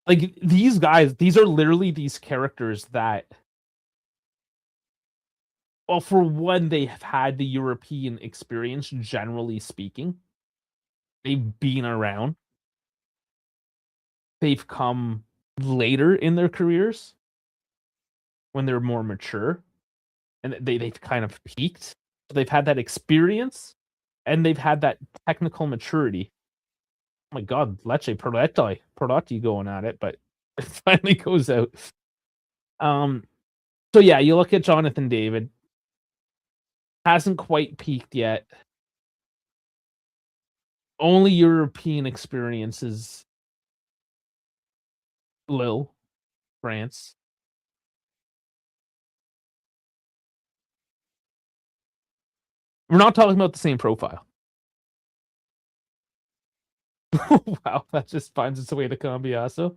like these guys, these are literally these characters that, well, for one, they have had the European experience, generally speaking. They've been around. They've come later in their careers when they're more mature, and they've kind of peaked. So they've had that experience, and they've had that technical maturity. Oh my God, Lecce Prodotti going at it, but it finally goes out. So yeah, you look at Jonathan David, hasn't quite peaked yet. Only European experiences, Lille, France. We're not talking about the same profile. Wow, that just finds its way to Cambiaso.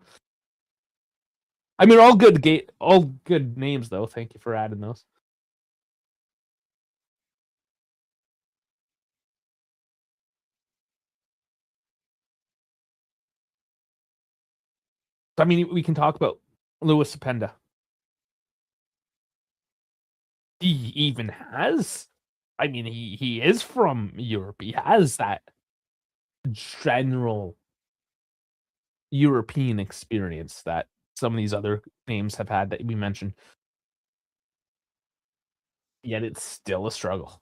I mean, all good names though. Thank you for adding those. I mean, we can talk about Louis Sependa. He even has. I mean, he is from Europe. He has that general European experience that some of these other names have had that we mentioned. Yet it's still a struggle.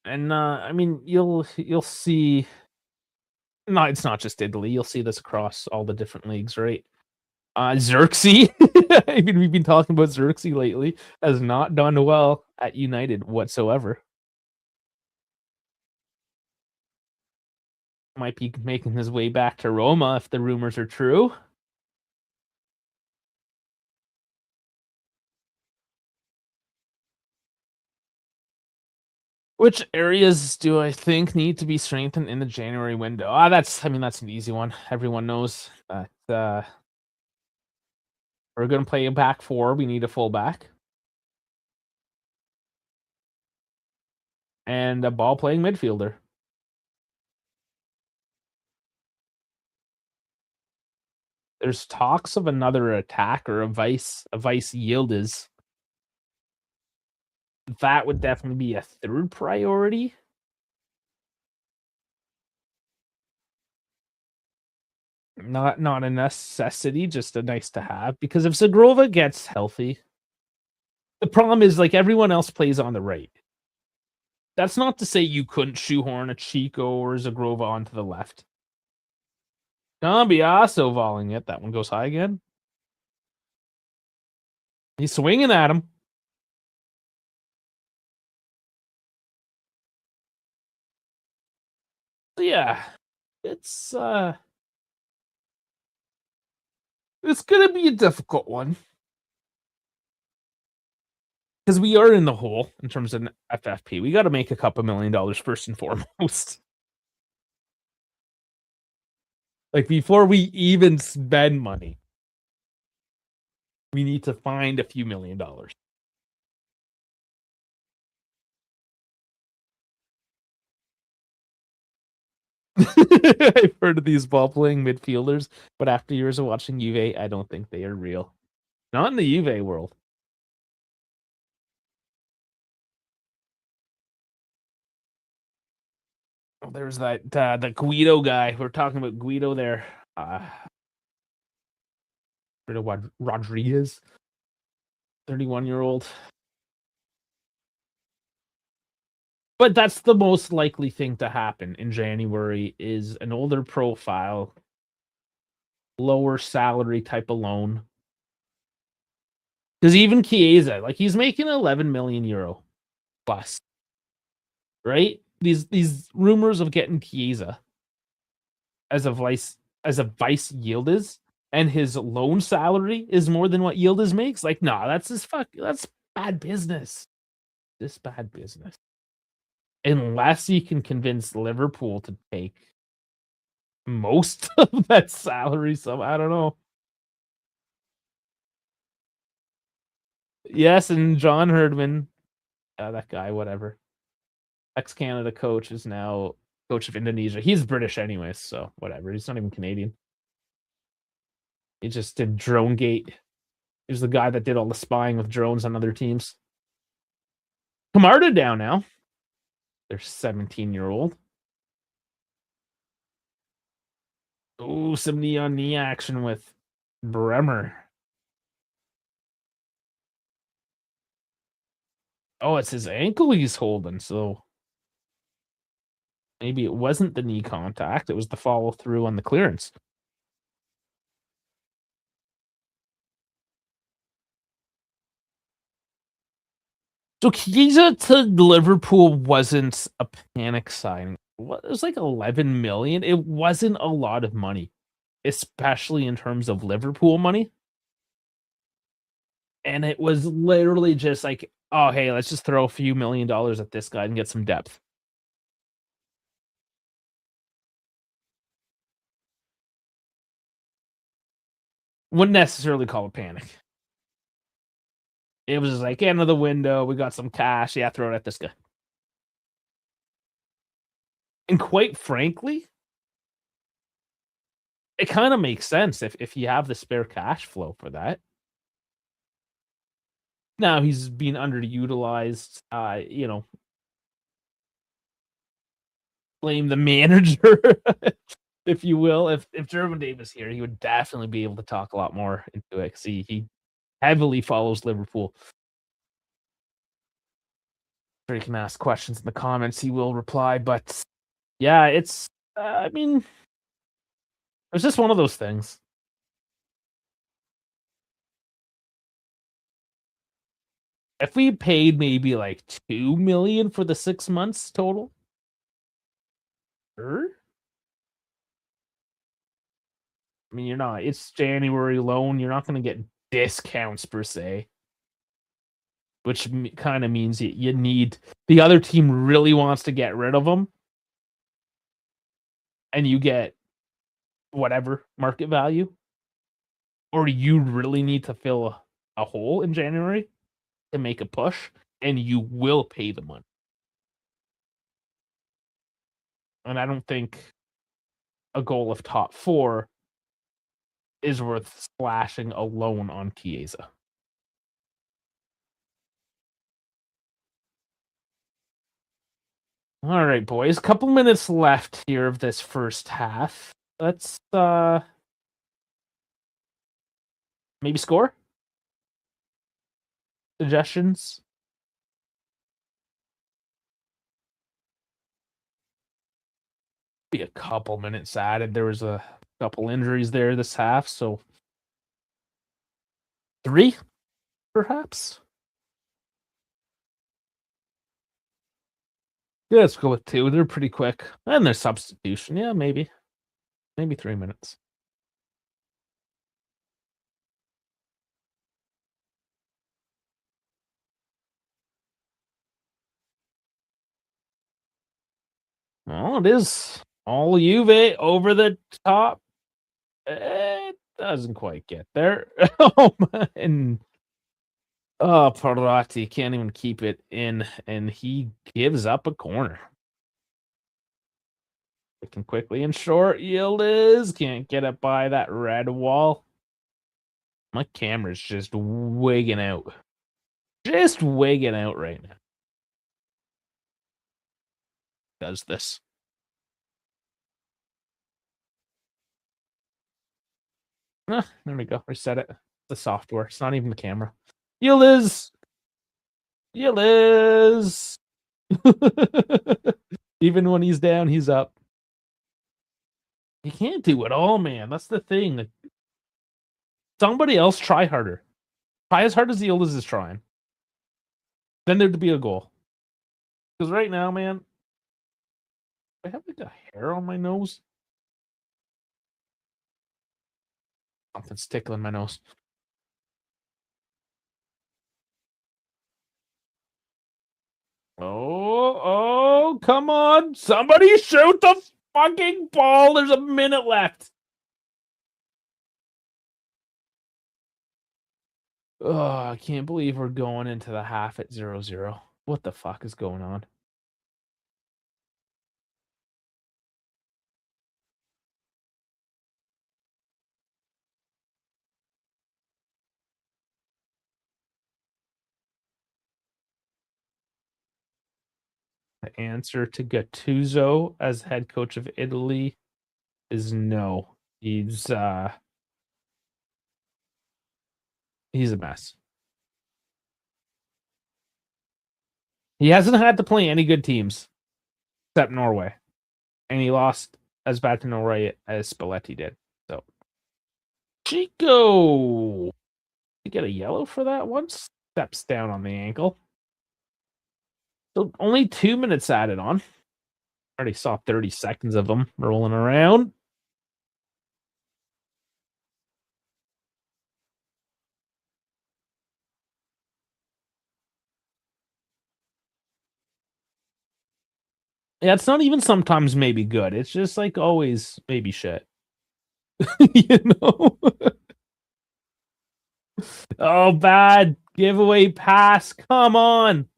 And I mean, you'll see. No, it's not just Italy. You'll see this across all the different leagues, right? Xerxes. I mean, we've been talking about Xerxes lately. Has not done well at United whatsoever. Might be making his way back to Roma if the rumors are true. Which areas do I think need to be strengthened in the January window? That's an easy one. Everyone knows that we're going to play a back four. We need a fullback and a ball playing midfielder. There's talks of another attacker, a vice Yildiz. That would definitely be a third priority. Not a necessity, just a nice to have. Because if Zagrova gets healthy, the problem is like everyone else plays on the right. That's not to say you couldn't shoehorn a Chico or Zagrova onto the left. Cambiaso volleying it. That one goes high again. He's swinging at him. So yeah, it's gonna be a difficult one because we are in the hole in terms of FFP. We got to make a couple $1 million first and foremost. Like before we even spend money, we need to find a few $1 million. I've heard of these ball-playing midfielders, but after years of watching Juve, I don't think they are real. Not in the Juve world. Oh, there's that the Guido guy. We're talking about Guido there. Rodriguez, 31-year-old. But that's the most likely thing to happen in January is an older profile, lower salary type of loan. Because even Chiesa, like he's making 11 million euro plus, right? These rumors of getting Chiesa as a vice Yildiz, and his loan salary is more than what Yildiz makes. Like, nah, that's bad business. This bad business. Unless he can convince Liverpool to take most of that salary, so I don't know. Yes, and John Herdman, that guy, whatever, ex-Canada coach, is now coach of Indonesia. He's British anyways, so whatever. He's not even Canadian. He just did DroneGate. He was the guy that did all the spying with drones on other teams. Camarda down now. They're 17-year-old. Oh, some knee-on-knee action with Bremer. Oh, it's his ankle he's holding, so maybe it wasn't the knee contact. It was the follow-through on the clearance. So Chiesa to Liverpool wasn't a panic signing. It was like 11 million. It wasn't a lot of money, especially in terms of Liverpool money. And it was literally just like, oh, hey, let's just throw a few $1,000,000 at this guy and get some depth. Wouldn't necessarily call it panic. It was just like, end of the window. We got some cash. Yeah, throw it at this guy. And quite frankly, it kind of makes sense if you have the spare cash flow for that. Now he's being underutilized. Blame the manager, if you will. If German Dave was here, he would definitely be able to talk a lot more into it. See, he heavily follows Liverpool. Sure, you can ask questions in the comments. He will reply. But yeah, it's. I mean, it's just one of those things. If we paid maybe like 2 million for the 6 months total, sure. I mean, you're not. It's January loan. You're not going to get discounts per se, which kind of means you need the other team really wants to get rid of them, and you get whatever market value, or you really need to fill a hole in January to make a push, and you will pay the money. And I don't think a goal of top 4 is worth splashing a loan on Chiesa. All right, boys. Couple minutes left here of this first half. Let's maybe score? Suggestions? Be a couple minutes added. There was a couple injuries there this half, so 3, perhaps? Yeah, let's go with 2. They're pretty quick. And their substitution. Yeah, maybe. Maybe 3 minutes. Well, it is all Juve over the top. It doesn't quite get there. Oh, man. Oh, Parati can't even keep it in, and he gives up a corner. Looking quickly and short. Yildiz can't get it by that red wall. My camera's just wigging out. Just wigging out right now. Does this. There we go. Reset it. The software. It's not even the camera. Yildiz. Yildiz. Even when he's down, he's up. He can't do it all, man. That's the thing. Somebody else try harder. Try as hard as Yildiz is trying. Then there'd be a goal. Because right now, man, I have like a hair on my nose. Something's tickling my nose. Oh, come on. Somebody shoot the fucking ball. There's a minute left. Oh, I can't believe we're going into the half at 0-0. What the fuck is going on? The answer to Gattuso as head coach of Italy is no. He's a mess. He hasn't had to play any good teams except Norway. And he lost as bad to Norway as Spalletti did. So Chico, you get a yellow for that one. Steps down on the ankle. So only 2 minutes added on. Already saw 30 seconds of them rolling around. Yeah, it's not even sometimes maybe good. It's just like always maybe shit. You know? Oh, bad giveaway pass. Come on.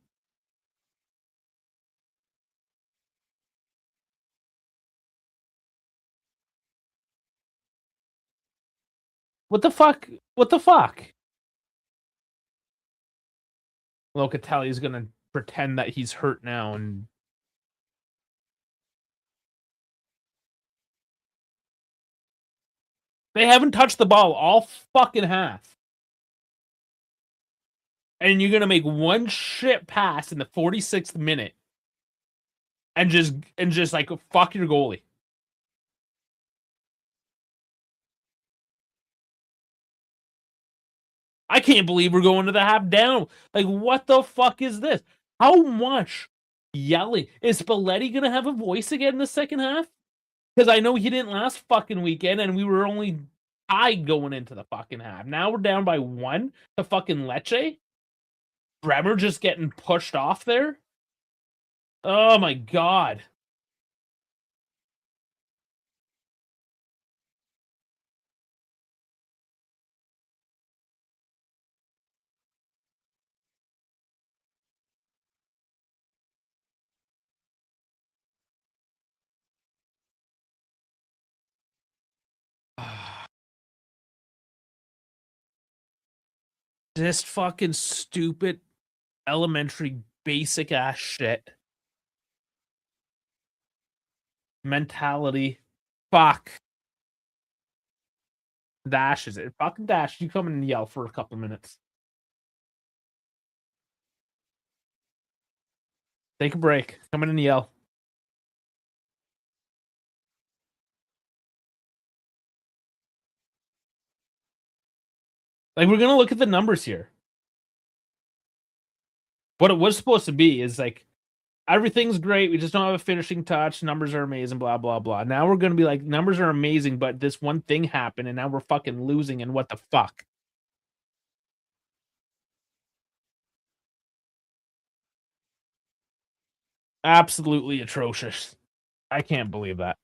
What the fuck? What the fuck? Locatelli's gonna pretend that he's hurt now and they haven't touched the ball all fucking half. And you're gonna make one shit pass in the 46th minute and just like fuck your goalie. I can't believe we're going to the half down. Like, what the fuck is this? How much yelling? Is Spalletti gonna have a voice again in the second half? Because I know he didn't last fucking weekend and we were only tied going into the fucking half. Now we're down by 1 to fucking Lecce. Bremer just getting pushed off there. Oh my god. Just fucking stupid, elementary, basic ass shit. Mentality. Fuck. Dash is it? Fucking Dash. You come in and yell for a couple minutes. Take a break. Come in and yell. Like, we're gonna look at the numbers here. What it was supposed to be is like everything's great. We just don't have a finishing touch. Numbers are amazing. Blah blah blah. Now we're gonna be like numbers are amazing, but this one thing happened, and now we're fucking losing. And what the fuck? Absolutely atrocious. I can't believe that.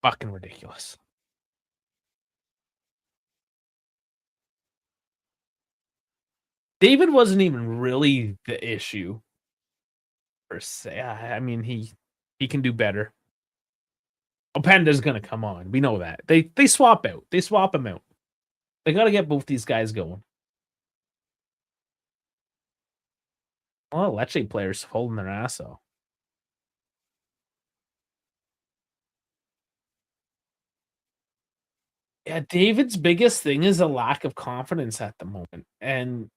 Fucking ridiculous. David wasn't even really the issue. per se. I mean, he can do better. Openda's gonna come on. We know that. They swap out. They swap him out. They got to get both these guys going. Well, Lecce players holding their ass off. Yeah, David's biggest thing is a lack of confidence at the moment. And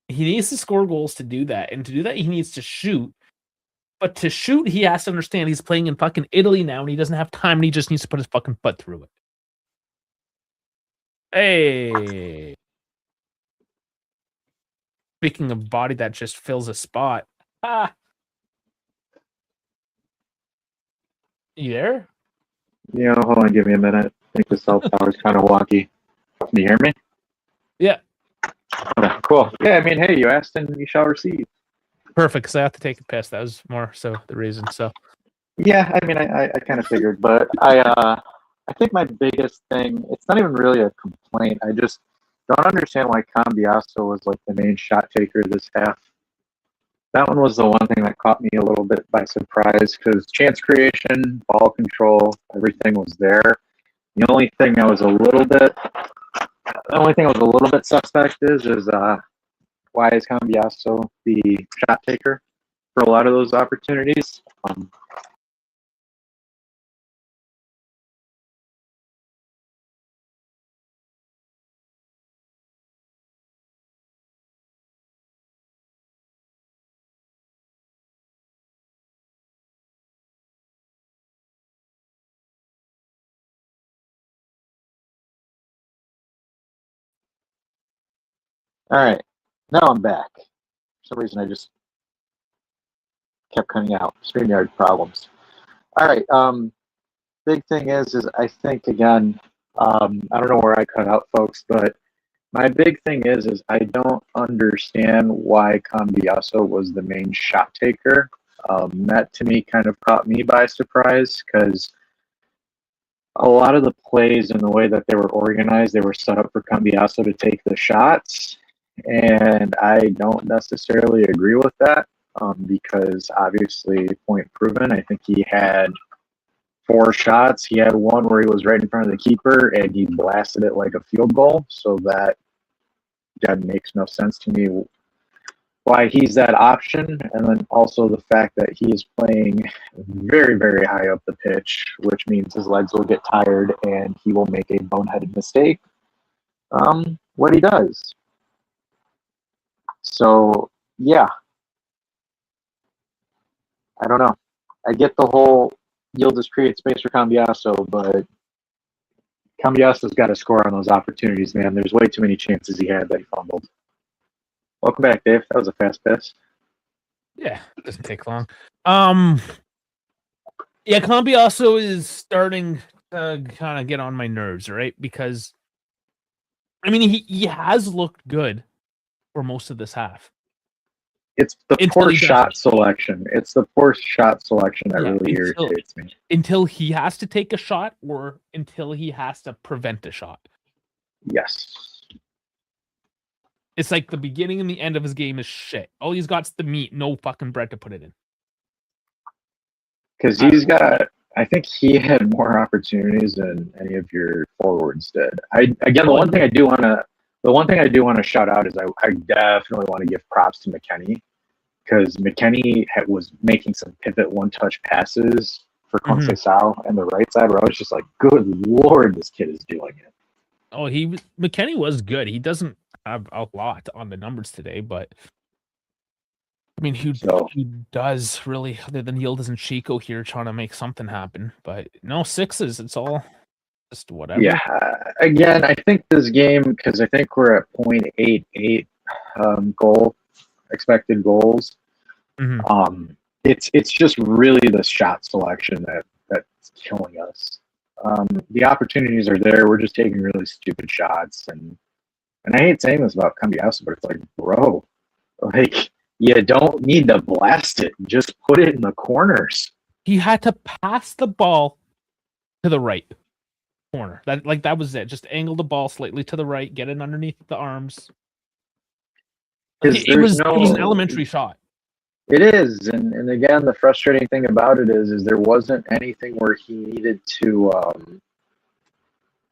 he needs to score goals to do that. And to do that, he needs to shoot. But to shoot, he has to understand he's playing in fucking Italy now and he doesn't have time and he just needs to put his fucking foot through it. Hey. Speaking of body that just fills a spot. Ah. You there? Yeah, hold on, give me a minute. I think the cell tower's kind of wonky. Can you hear me? Yeah. Okay, cool. Yeah, I mean, hey, you asked and you shall receive. Perfect, because I have to take a piss. That was more so the reason. So yeah, I mean, I kind of figured, but I think my biggest thing, it's not even really a complaint. I just don't understand why Cambiasso was like the main shot taker this half. That one was the one thing that caught me a little bit by surprise because chance creation, ball control, everything was there. The only thing I was a little bit suspect is why is Cambiasso the shot taker for a lot of those opportunities? All right, now I'm back. For some reason, I just kept cutting out. StreamYard problems. All right. Big thing is I think again. I don't know where I cut out, folks, but my big thing is I don't understand why Cambiasso was the main shot taker. That to me kind of caught me by surprise because a lot of the plays and the way that they were organized, they were set up for Cambiasso to take the shots. And I don't necessarily agree with that because obviously point proven. I think he had 4 shots. He had one where he was right in front of the keeper and he blasted it like a field goal. So that makes no sense to me why he's that option. And then also the fact that he is playing very, very high up the pitch, which means his legs will get tired and he will make a boneheaded mistake. What he does. So, yeah. I don't know. I get the whole you'll just create space for Cambiasso, but Cambiasso's got to score on those opportunities, man. There's way too many chances he had that he fumbled. Welcome back, Dave. That was a fast piss. yeah, it doesn't take long. Yeah, Cambiasso is starting to kind of get on my nerves, right? Because I mean, he has looked good for most of this half. It's the poor shot selection. It's the poor shot selection that really irritates me. Until he has to take a shot or until he has to prevent a shot. Yes. It's like the beginning and the end of his game is shit. All he's got's the meat, no fucking bread to put it in. Because I think he had more opportunities than any of your forwards did. The one thing I do want to shout out is I definitely want to give props to McKennie because McKennie was making some pivot one-touch passes for Conceição and the right side where I was just like, good Lord, this kid is doing it. Oh, McKennie was good. He doesn't have a lot on the numbers today, but I mean, who does really, other than Yildiz and Chico here trying to make something happen? But no, 6s. It's all just whatever. Yeah. Again, I think this game, because I think we're at 0.88 goal expected goals. It's just really the shot selection that's killing us. The opportunities are there. We're just taking really stupid shots, and I hate saying this about Cambiasso, but it's like, bro, like. You don't need to blast it. Just put it in the corners. He had to pass the ball to the right corner. That was it. Just angle the ball slightly to the right, get it underneath the arms. It was an elementary shot. It is, and again, the frustrating thing about it is there wasn't anything where he needed to.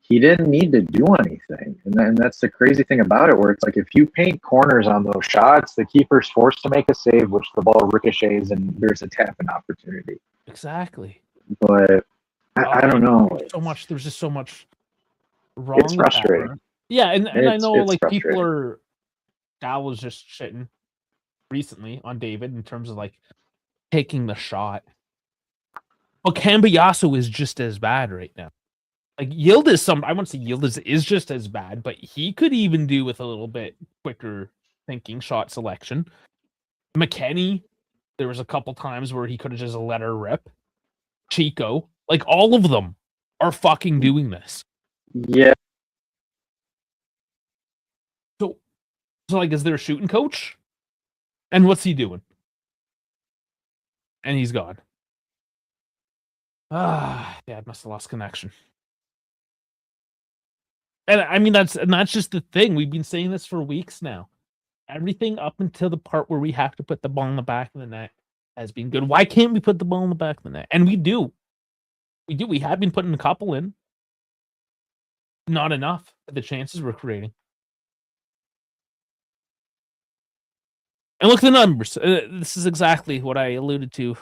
He didn't need to do anything, and that's the crazy thing about it. Where it's like if you paint corners on those shots, the keeper's forced to make a save, which the ball ricochets, and there's a tap-in opportunity. Exactly. But I don't know. There's just so much wrong. It's frustrating. Yeah, and I know like frustrating. Gal was just shitting recently on David in terms of like taking the shot. But Cambiasso is just as bad right now. Like Yildiz, I wouldn't say Yildiz is just as bad, but he could even do with a little bit quicker thinking shot selection. McKennie, there was a couple times where he could have just let her rip. Chico, like all of them are fucking doing this. Yeah. So like, is there a shooting coach? And what's he doing? And he's gone. Yeah, I must have lost connection. And I mean, that's just the thing. We've been saying this for weeks now. Everything up until the part where we have to put the ball in the back of the net has been good. Why can't we put the ball in the back of the net? And we do. We have been putting a couple in. Not enough for the chances we're creating. And look at the numbers. This is exactly what I alluded to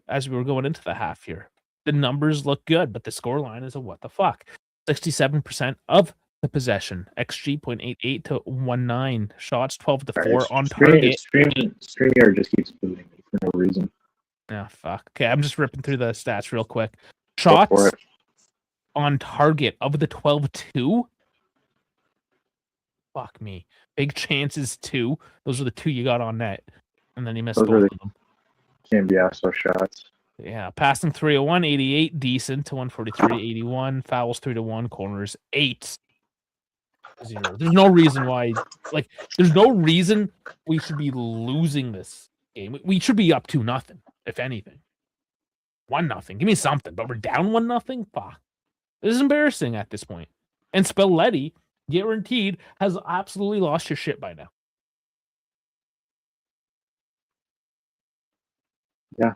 as we were going into the half here. The numbers look good, but the scoreline is a what the fuck. 67% of the possession. XG 0.88 to 1.9. Shots 12 to 4 on target. StreamYard just keeps booting me for no reason. Yeah, fuck. Okay, I'm just ripping through the stats real quick. Shots on target of the 12-2. Fuck me. Big chances 2. Those are the 2 you got on net. And then you missed both of them. Cambiasso shots. Yeah, passing 301, 88, decent to 143, 81. Fouls 3-1, corners 8-0. There's no reason why, there's no reason we should be losing this game. We should be up 2-0, if anything. 1-0. Give me something, but we're down 1-0? Fuck. This is embarrassing at this point. And Spalletti, guaranteed, has absolutely lost your shit by now. Yeah.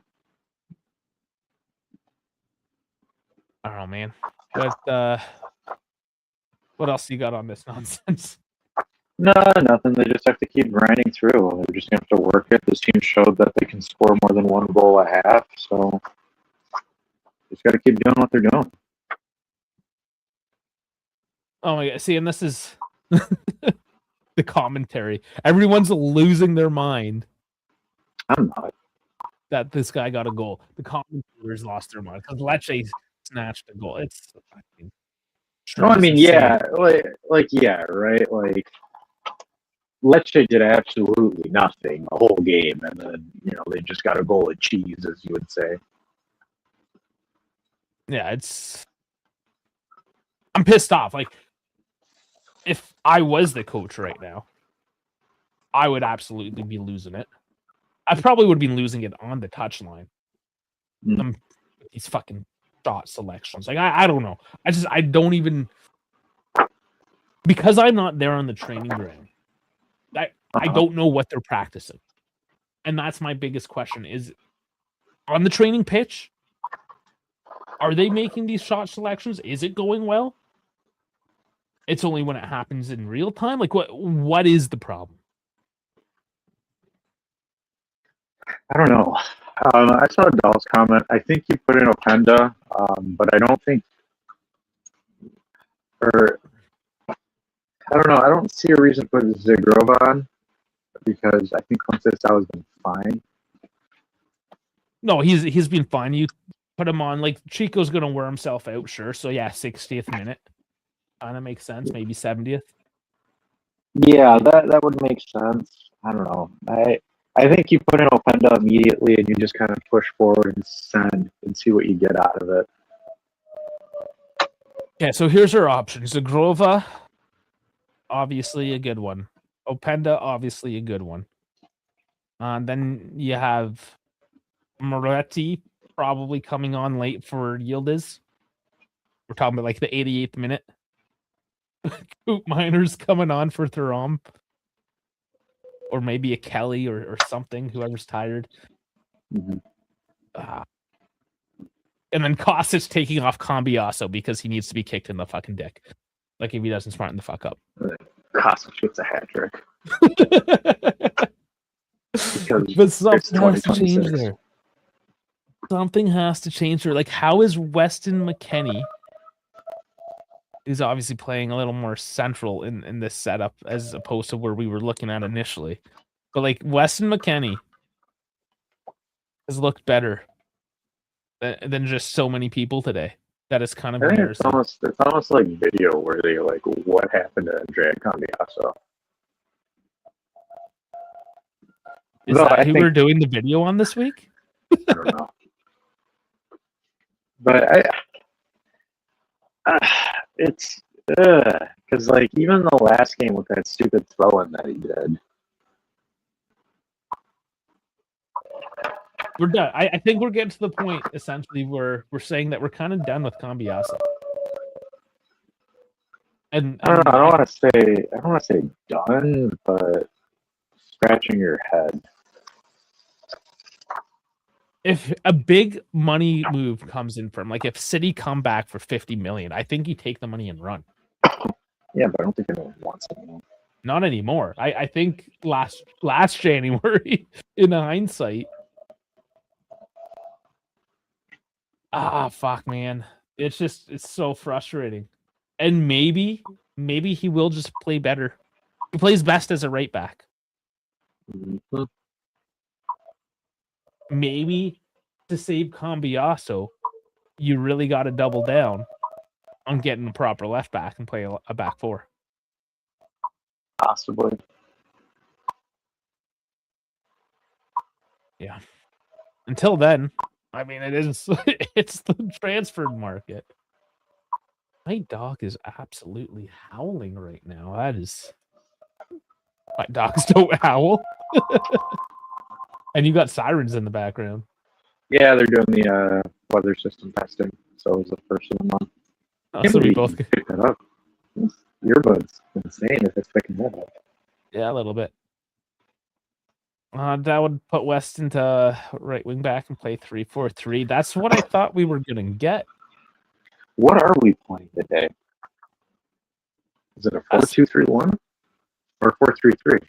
I don't know, man. But what else you got on this nonsense? No, nothing. They just have to keep grinding through. They're just going to have to work it. This team showed that they can score more than 1 goal a half, so just got to keep doing what they're doing. Oh my god! See, and this is the commentary. Everyone's losing their mind. I'm not. That this guy got a goal. The commentators lost their mind because Lecce snatched a goal. It's fucking. No, I mean, yeah, yeah, right. Like Lecce did absolutely nothing the whole game, and then they just got a goal of cheese, as you would say. Yeah, I'm pissed off. Like, if I was the coach right now, I would absolutely be losing it. I probably would have been losing it on the touchline. These fucking shot selections. Like, I don't know. I don't even, because I'm not there on the training ground. I don't know what they're practicing. And that's my biggest question is, on the training pitch, are they making these shot selections? Is it going well? It's only when it happens in real time? Like, what is the problem? I don't know. I saw Dahl's comment. I think he put in Openda, but I don't think, or I don't know. I don't see a reason to put Zagrova on because I think Conceição has been fine. No, he's been fine. You put him on, like, Chico's going to wear himself out, sure. So, yeah, 60th minute. Kind of makes sense. Maybe 70th. Yeah, that would make sense. I don't know. I think you put in Openda immediately and you just kind of push forward and send and see what you get out of it. Yeah, so here's our options. Zagrova, obviously a good one. Openda, obviously a good one. Then you have Moretti probably coming on late for Yildiz. We're talking about like the 88th minute. Coop Miners coming on for Thuram. or maybe a Kelly or something, whoever's tired. Mhm. And then Kostic taking off Cambiaso because he needs to be kicked in the fucking dick. Like if he doesn't smarten the fuck up. Kostic gets a hat trick. But something has to 2026. change there. Something has to change there. Like, how is Weston McKennie, who's obviously playing a little more central in this setup as opposed to where we were looking at initially. But like Weston McKennie has looked better than just so many people today. That is kind of I think embarrassing. it's almost like video worthy, like what happened to Andrea Cambiaso. Is that who we're doing the video on this week? I don't know. But it's because like even the last game with that stupid throw-in that he did. We're done. I think we're getting to the point essentially where we're saying that we're kind of done with Cambiaso. And I don't know. I don't want to say done, but scratching your head. If a big money move comes in from, like if City come back for 50 million, I think you take the money and run. Yeah, but I don't think anyone wants it. Not anymore. I think last January, in hindsight. Fuck, man. It's so frustrating. And maybe he will just play better. He plays best as a right back. Mm-hmm. Maybe to save Cambiaso, you really got to double down on getting a proper left back and play a back four. Possibly. Yeah. Until then, I mean, it's the transfer market. My dog is absolutely howling right now. My dogs don't howl. And you got sirens in the background. Yeah, they're doing the weather system testing, so it was the first of the month. So we both pick that up. Earbuds, insane if it's picking that up. Yeah, a little bit. That would put West into right wing back and play 3-4-3. That's what I thought we were gonna get. What are we playing today? Is it a 4-2-3-1 or 4-3-3?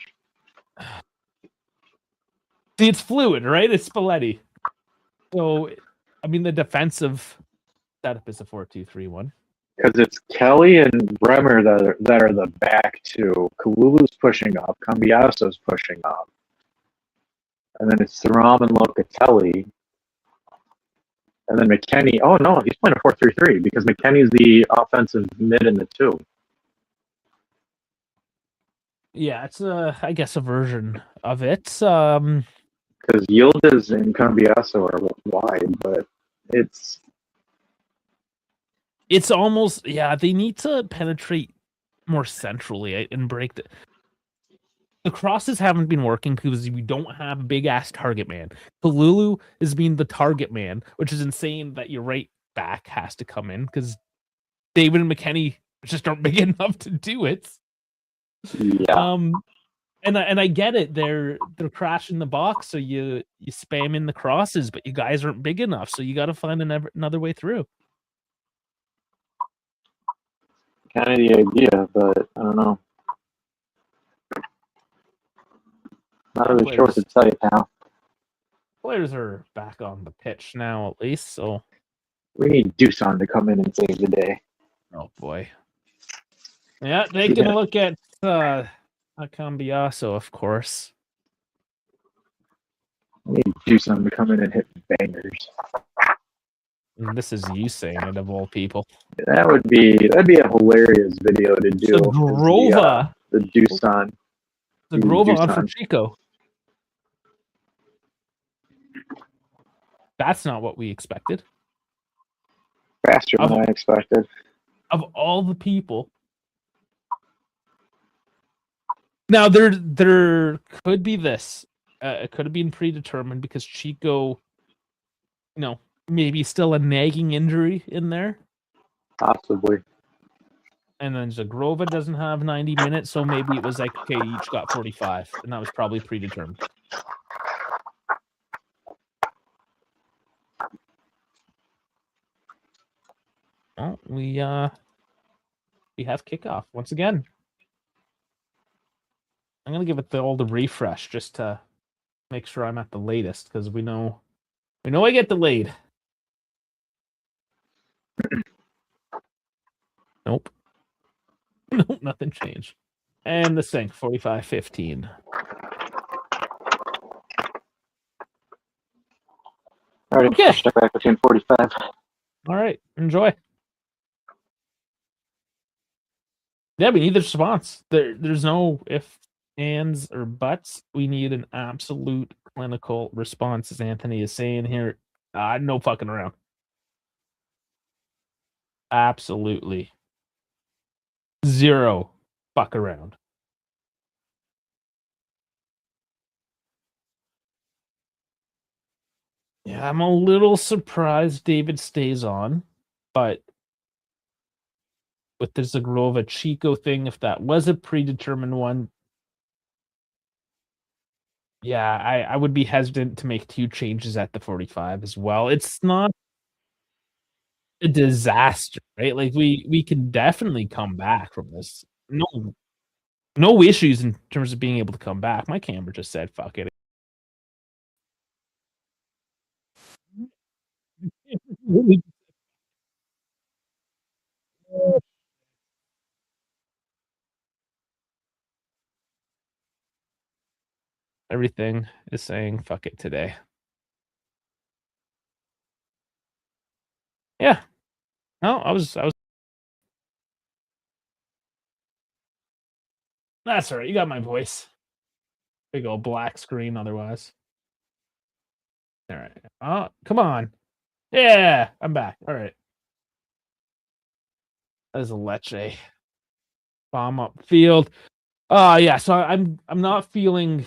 See, it's fluid, right? It's Spalletti. So, I mean, the defensive setup is a 4-2-3-1. Because it's Kelly and Bremer that are the back two. Kalulu's pushing up. Cambiaso's pushing up. And then it's Thuram and Locatelli. And then McKennie. Oh, no, he's playing a 4-3-3 because McKennie's the offensive mid in the two. Yeah, it's I guess a version of it. Because Yildiz and Cambiaso are wide, but it's almost, they need to penetrate more centrally and break the crosses haven't been working because we don't have a big ass target man. Kalulu is being the target man, which is insane that your right back has to come in because David and McKennie just aren't big enough to do it. Yeah. And I get it. They're crashing the box, so you spam in the crosses, but you guys aren't big enough, so you got to find another way through. Kind of the idea, but I don't know. Not really sure what to tell you, pal. Players are back on the pitch now, at least. So we need Dusan to come in and save the day. Oh boy. Yeah, they can look at Cambiaso, of course. We need Dusan to come in and hit bangers. And this is you saying it, of all people. That'd be a hilarious video to do. The Grova. The Dusan. The Grova on for Chico. That's not what we expected. Faster than I expected. Of all the people. Now, there could be this. It could have been predetermined because Chico, maybe still a nagging injury in there. Possibly. and then Zagrova doesn't have 90 minutes, so maybe it was like, okay, each got 45, and that was probably predetermined. Well, we have kickoff once again. I'm gonna give it the old refresh just to make sure I'm at the latest, because we know I get delayed. Nope. Nope, nothing changed. And the sync 45-15. All right, Okay. check back between 45. All right, enjoy. Yeah, we need the response. There's no ifs, ands, or buts. We need an absolute clinical response, as Anthony is saying here. No fucking around. Absolutely. Zero fuck around. Yeah, I'm a little surprised David stays on, but with the Zagrova Chico thing, if that was a predetermined one, yeah, I would be hesitant to make 2 changes at the 45 as well. It's not a disaster, right? Like we can definitely come back from this. No issues in terms of being able to come back. My camera just said fuck it. Everything is saying fuck it today. Yeah. No, I was That's all right. You got my voice. Big old black screen otherwise. All right. Oh, come on. Yeah, I'm back. All right. That is a Lecce. Bomb up field. Yeah, so I'm not feeling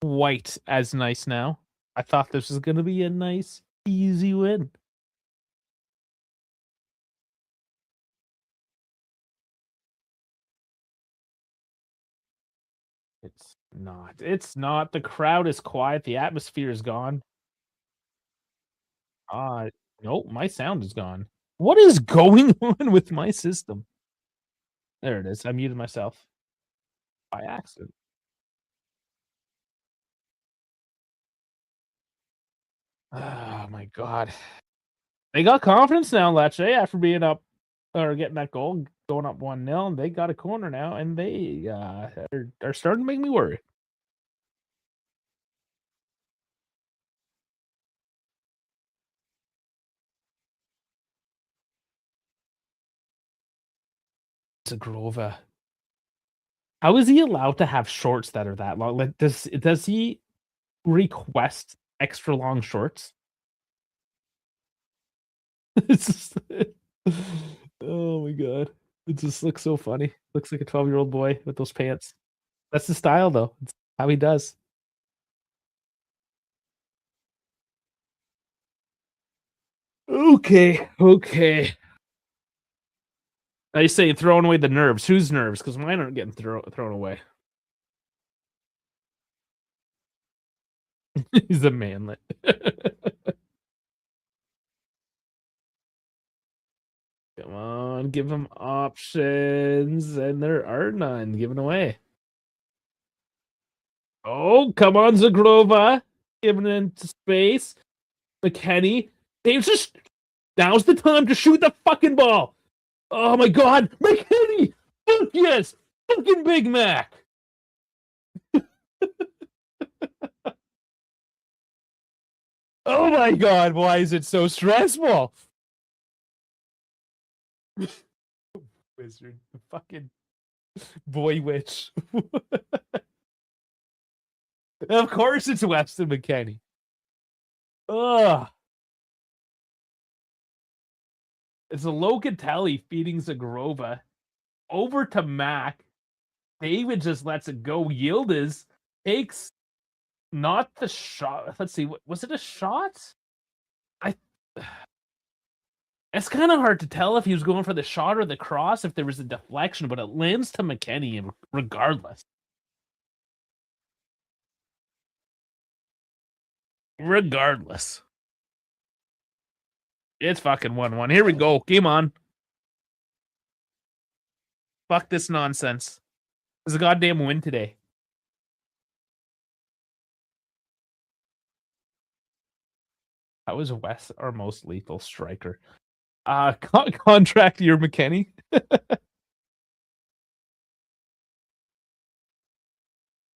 quite as nice now. I thought this was gonna be a nice, easy win. It's not. It's not. The crowd is quiet. The atmosphere is gone. Nope, my sound is gone. What is going on with my system? There it is. I muted myself by accident. Oh my god. They got confidence now, Lecce, after being up or getting that goal, going up 1-0, and they got a corner now, and they are starting to make me worry. Zagrova. How is he allowed to have shorts that are that long? Like, does he request extra long shorts? It's just, oh my god, it just looks so funny. Looks like a 12-year-old boy with those pants. That's the style, though. It's how he does. Okay. I say throwing away the nerves. Whose nerves? Because mine aren't getting thrown away. He's a manlet. Come on, give him options, and there are none given away. Oh, come on, Zagrova, giving it into space. McKenny, now's the time to shoot the fucking ball. Oh my god, McKenny! Fuck yes! Fucking Big Mac! Oh my god, why is it so stressful? Wizard, the fucking boy witch. Of course it's Weston McKennie. Ugh. It's a Locatelli feeding Zagrova over to Mac. David just lets it go. Yildiz takes not the shot. Let's see. Was it a shot? And It's kind of hard to tell if he was going for the shot or the cross, if there was a deflection, but it lands to McKennie regardless. Regardless. It's fucking 1-1. Here we go. Game on. Fuck this nonsense. It's a goddamn win today. That was Wes our most lethal striker. Contract year McKennie.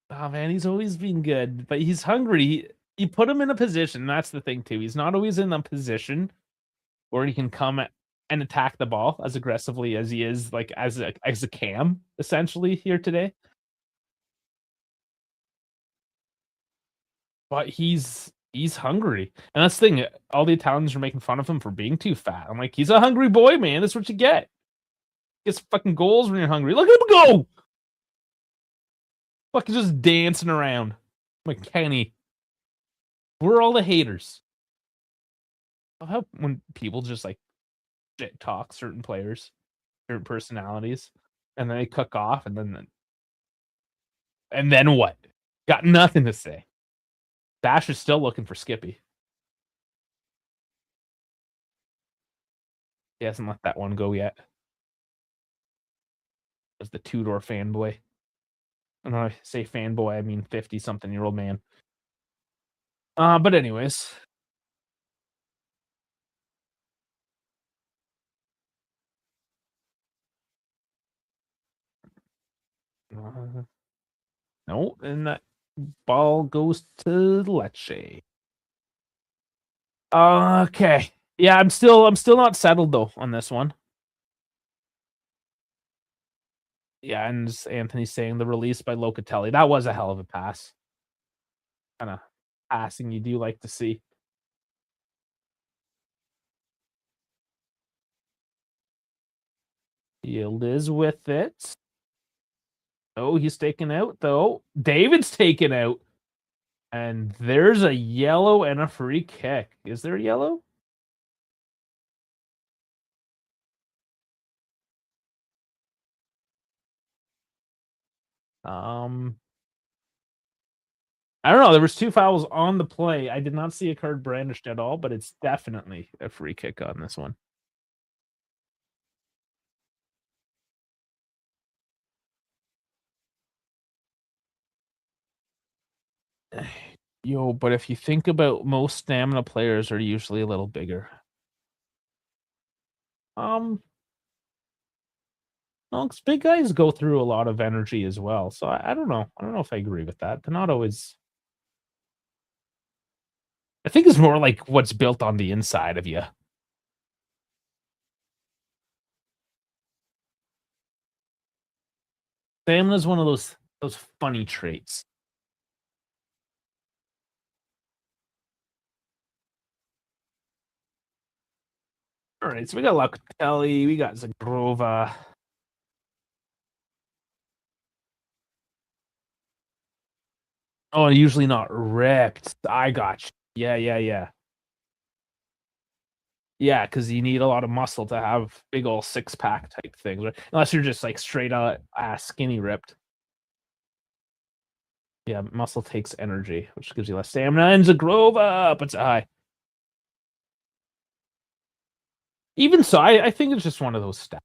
Oh man, he's always been good, but he's hungry. You put him in a position. That's the thing too. He's not always in a position where he can come and attack the ball as aggressively as he is, like as a cam essentially here today. But he's hungry, and that's the thing. All the Italians are making fun of him for being too fat. I'm like, he's a hungry boy, man. That's what you get. Gets fucking goals when you're hungry. Look at him go! Fucking just dancing around. McKennie. We're all the haters. I love how when people just like shit talk certain players, certain personalities, and then they cook off, and then what? Got nothing to say. Dash is still looking for Skippy. He hasn't let that one go yet. As the two-door fanboy. And when I say fanboy, I mean 50-something-year-old man. But anyways. No, and that ball goes to Lecce. Okay. Yeah, I'm still not settled though on this one. Yeah, and Anthony's saying the release by Locatelli. That was a hell of a pass. Kind of passing you do like to see. Yield is with it. Oh, he's taken out though. David's taken out. And there's a yellow and a free kick. Is there a yellow? I don't know. There was 2 fouls on the play. I did not see a card brandished at all, but it's definitely a free kick on this one. Yo, but if you think about most stamina players are usually a little bigger. Well, 'cause big guys go through a lot of energy as well. So I don't know. I don't know if I agree with that. They're not always. I think it's more like what's built on the inside of you. Stamina is one of those funny traits. All right, so we got Locatelli, we got Zagrova. Oh, usually not ripped. I got you. Yeah. Yeah, because you need a lot of muscle to have big old 6-pack type things, right? Unless you're just like straight out ass skinny ripped. Yeah, muscle takes energy, which gives you less stamina. And Zagrova, but it's high. Even so, I think it's just one of those stats.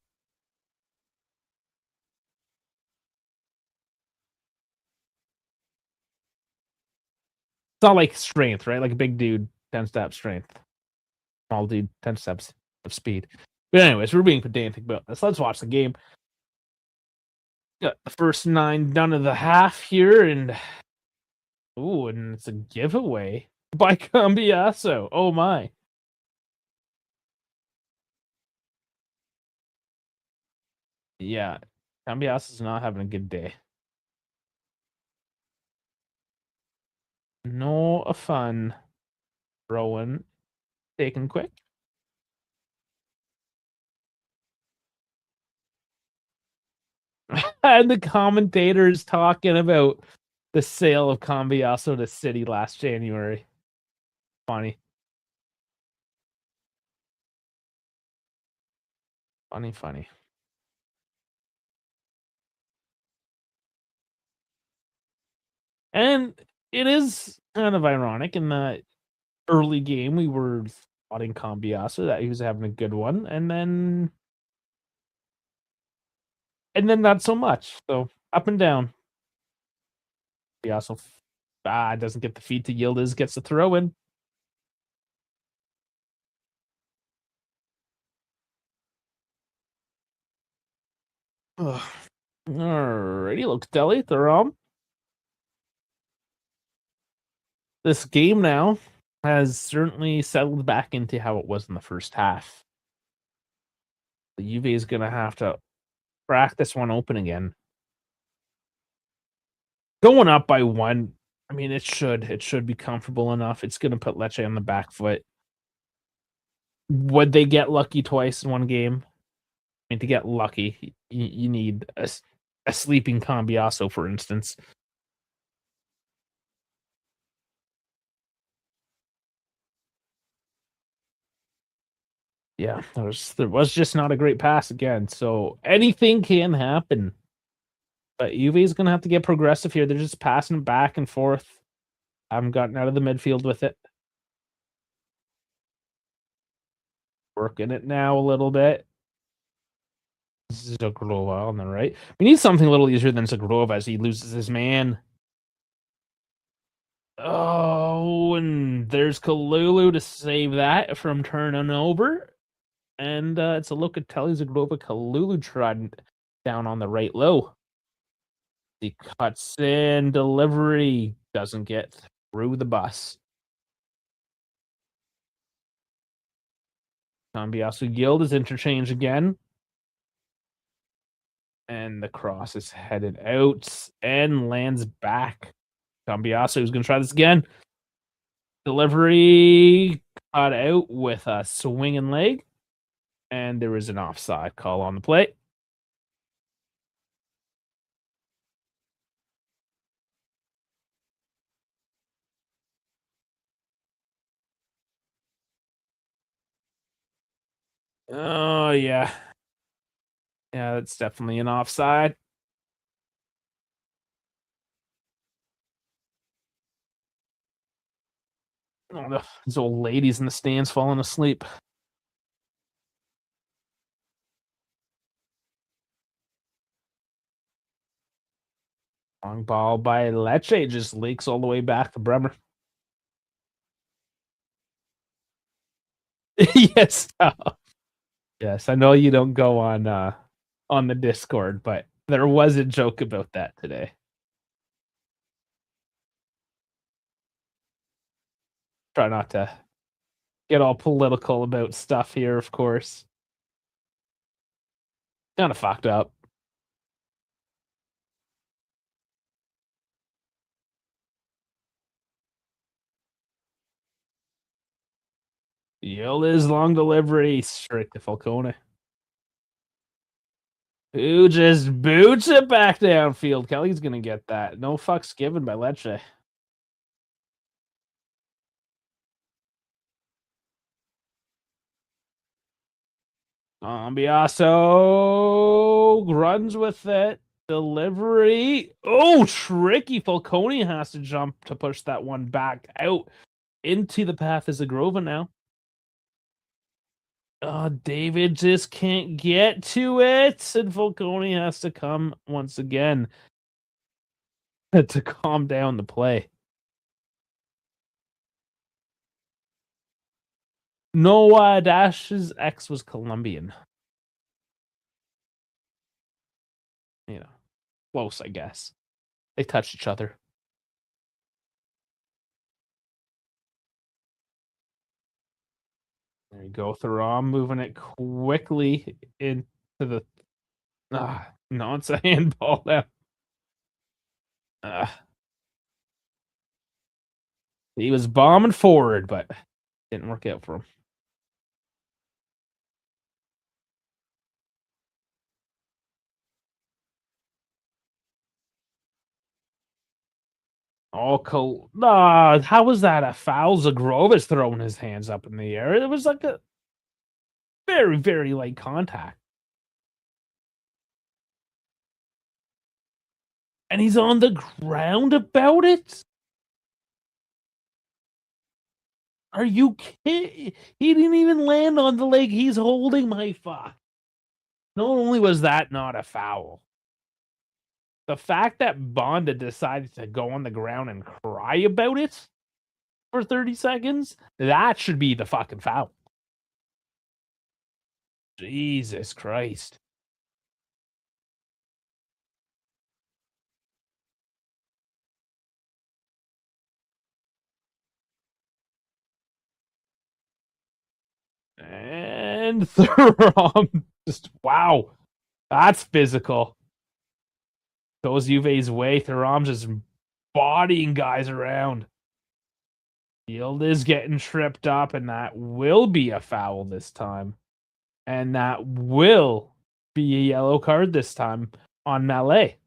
It's not like strength, right? Like a big dude tends to have strength. Small dude tends to have speed. But anyways, we're being pedantic about this. Let's watch the game. Got the first 9 done of the half here, and and it's a giveaway by Cambiasso. Oh my. Yeah, Cambiasso's not having a good day. No fun. Rowan taken quick. And the commentators talking about the sale of Cambiasso to City last January. Funny. Funny. And it is kind of ironic in that early game we were spotting Cambiasso that he was having a good one, and then not so much. So up and down. Cambiasso doesn't get the feed to Yildiz, gets the throw in. Alrighty, Locatelli, Thuram. This game now has certainly settled back into how it was in the first half. The Juve is going to have to crack this one open again. Going up by 1, I mean, it should be comfortable enough. It's going to put Lecce on the back foot. Would they get lucky twice in one game? I mean, to get lucky, you need a sleeping Cambiasso, for instance. Yeah, there was just not a great pass again. So anything can happen. But Juve is going to have to get progressive here. They're just passing back and forth. Haven't gotten out of the midfield with it. Working it now a little bit. Zagrova on the right. We need something a little easier than Zagrova as he loses his man. Oh, and there's Kalulu to save that from turning over. And it's a Locatelli, Zagrova, Kalulu tried down on the right low. He cuts in, delivery doesn't get through the bus. Cambiasso Guild is interchange again. And the cross is headed out and lands back. Cambiasso is going to try this again. Delivery cut out with a swinging leg. And there is an offside call on the play. Oh, yeah. Yeah, that's definitely an offside. Oh, no. These old ladies in the stands falling asleep. Long ball by Lecce just leaks all the way back to Bremer. Yes. Yes, I know you don't go on the Discord, but there was a joke about that today. Try not to get all political about stuff here, of course. Kind of fucked up. Yola's long delivery straight to Falcone. Who just boots it back downfield. Kelly's going to get that. No fucks given by Lecce. Cambiasso runs with it. Delivery. Oh, tricky. Falcone has to jump to push that one back out into the path of Zagrova now. David just can't get to it. And Falcone has to come once again to calm down the play. Noah Dash's ex was Colombian. You know, close, I guess. They touched each other. There you go, Thuram moving it quickly into the. No, it's a handball now. He was bombing forward, but didn't work out for him. How was that a foul? Zagrova's throwing his hands up in the air. It was like a very, very light contact. And he's on the ground about it? Are you kidding? He didn't even land on the leg he's holding, my fuck. Not only was that not a foul, the fact that Bonda decided to go on the ground and cry about it for 30 seconds, that should be the fucking foul. Jesus Christ. And Thuram, just wow, that's physical. Goes Juve's way. Thuram's just bodying guys around. Field is getting tripped up, and that will be a foul this time. And that will be a yellow card this time on Mallet.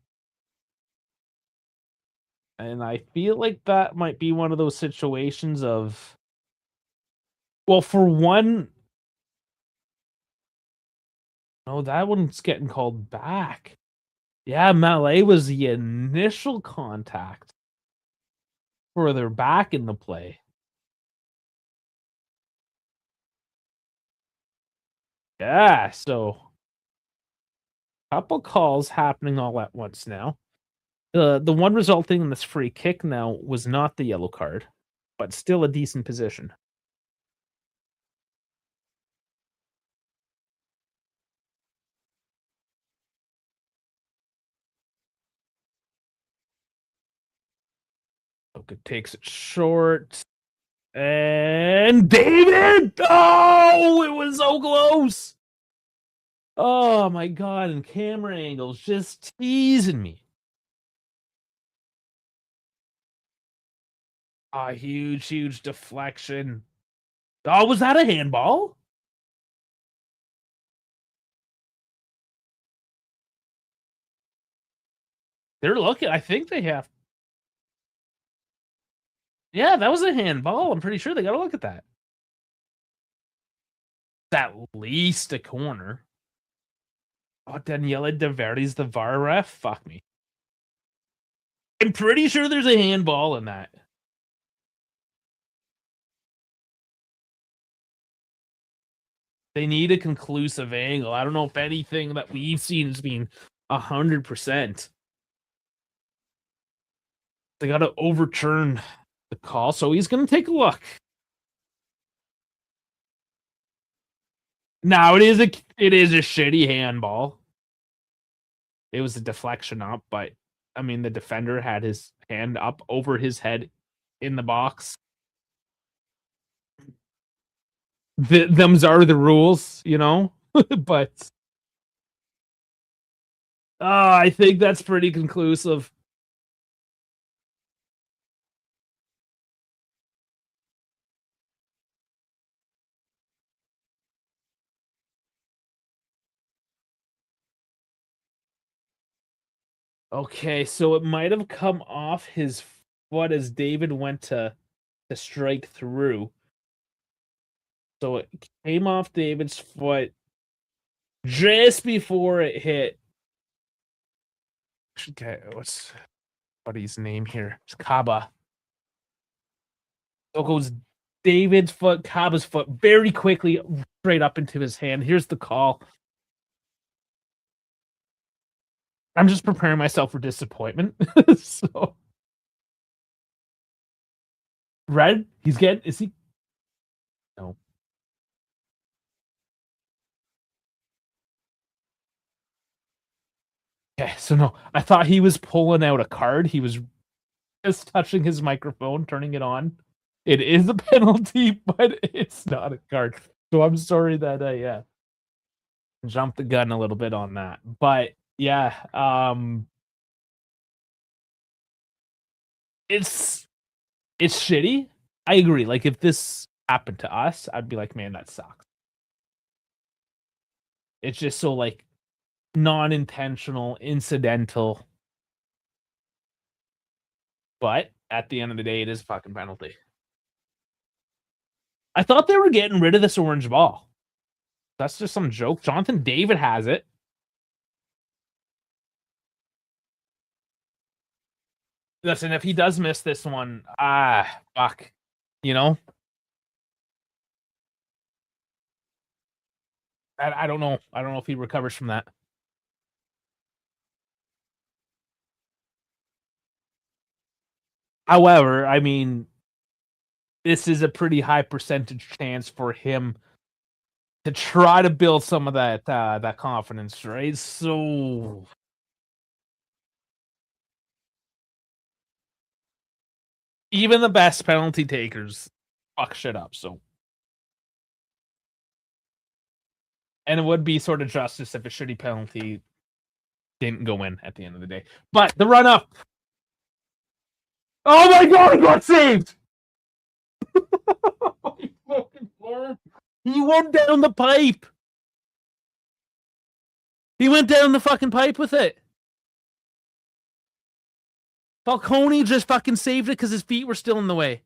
And I feel like that might be one of those situations of, well, for one, no, that one's getting called back. Yeah, Mallet was the initial contact. Further back in the play. Yeah, so couple calls happening all at once now. The one resulting in this free kick now was not the yellow card, but still a decent position. Oka takes it short. And David! Oh, it was so close! Oh my god, and camera angles just teasing me. A huge deflection. Oh, was that a handball? They're looking. I think they have. Yeah, that was a handball. I'm pretty sure they got to look at that. At least a corner. Oh, Daniela De Verdi's the VAR ref? Fuck me. I'm pretty sure there's a handball in that. They need a conclusive angle. I don't know if anything that we've seen has been 100%. They got to overturn the call, so he's going to take a look. Now it is a shitty handball. It was a deflection up, but I mean the defender had his hand up over his head in the box. Them's are the rules, you know. But I think that's pretty conclusive. Okay, so it might have come off his foot as David went to strike through. So it came off David's foot just before it hit. Okay, what's buddy's name here? It's Kaba. So it goes David's foot, Kaba's foot, very quickly straight up into his hand. Here's the call. I'm just preparing myself for disappointment. So red, he's getting. Is he? No. Okay, so no, I thought he was pulling out a card. He was just touching his microphone, turning it on. It is a penalty, but it's not a card. So I'm sorry that I jumped the gun a little bit on that. But yeah, it's shitty. I agree. Like if this happened to us, I'd be like, man, that sucks. It's just so like non-intentional, incidental. But at the end of the day, it is a fucking penalty. I thought they were getting rid of this orange ball. That's just some joke. Jonathan David has it. Listen, if he does miss this one, fuck. You know? I don't know. I don't know if he recovers from that. However, I mean, this is a pretty high percentage chance for him to try to build some of that confidence, right? So even the best penalty takers fuck shit up. So, and it would be sort of justice if a shitty penalty didn't go in at the end of the day. But the run up. Oh my god, he got saved! He went down the pipe. He went down the fucking pipe with it. Falcone just fucking saved it because his feet were still in the way.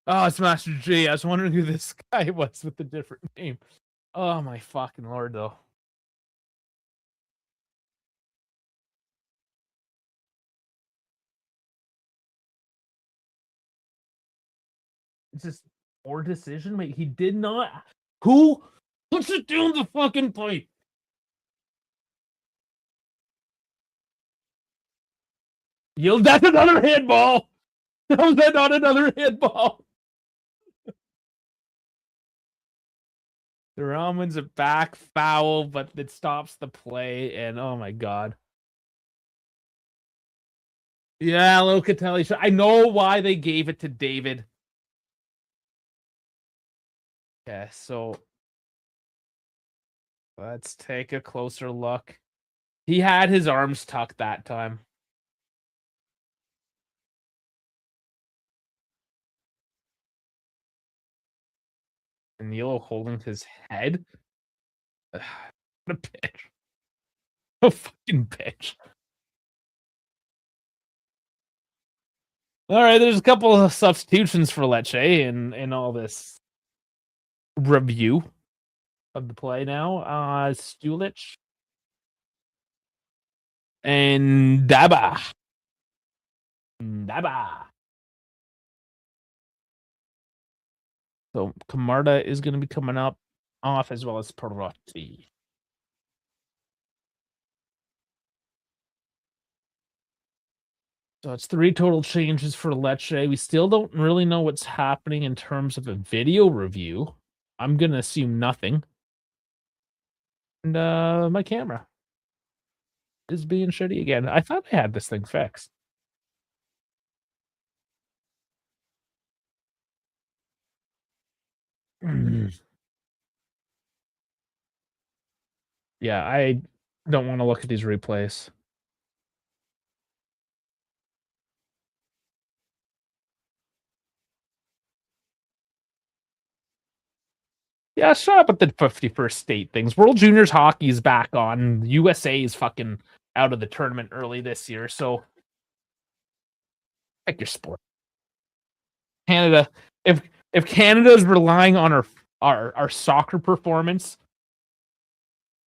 Oh, it's Master G. I was wondering who this guy was with the different name. Oh my fucking lord, though. It's just poor decision making. He did not. Who puts it down the fucking pipe? That's another handball. How is that not another handball? The Romans a back foul, but it stops the play, and oh my god. Yeah, Locatelli. I know why they gave it to David. Okay, so let's take a closer look. He had his arms tucked that time. Danilo holding his head. What a bitch. A fucking bitch. All right, there's a couple of substitutions for Lecce in all this review of the play now. Stulic and Daba. So Camarda is going to be coming up off as well as Perotti. So it's 3 total changes for Lecce. We still don't really know what's happening in terms of a video review. I'm going to assume nothing. And my camera is being shitty again. I thought I had this thing fixed. Yeah, I don't want to look at these replays. Yeah, shut up with the 51st state things. World Juniors hockey is back on. USA is fucking out of the tournament early this year, so pick your sport. Canada, if Canada is relying on our soccer performance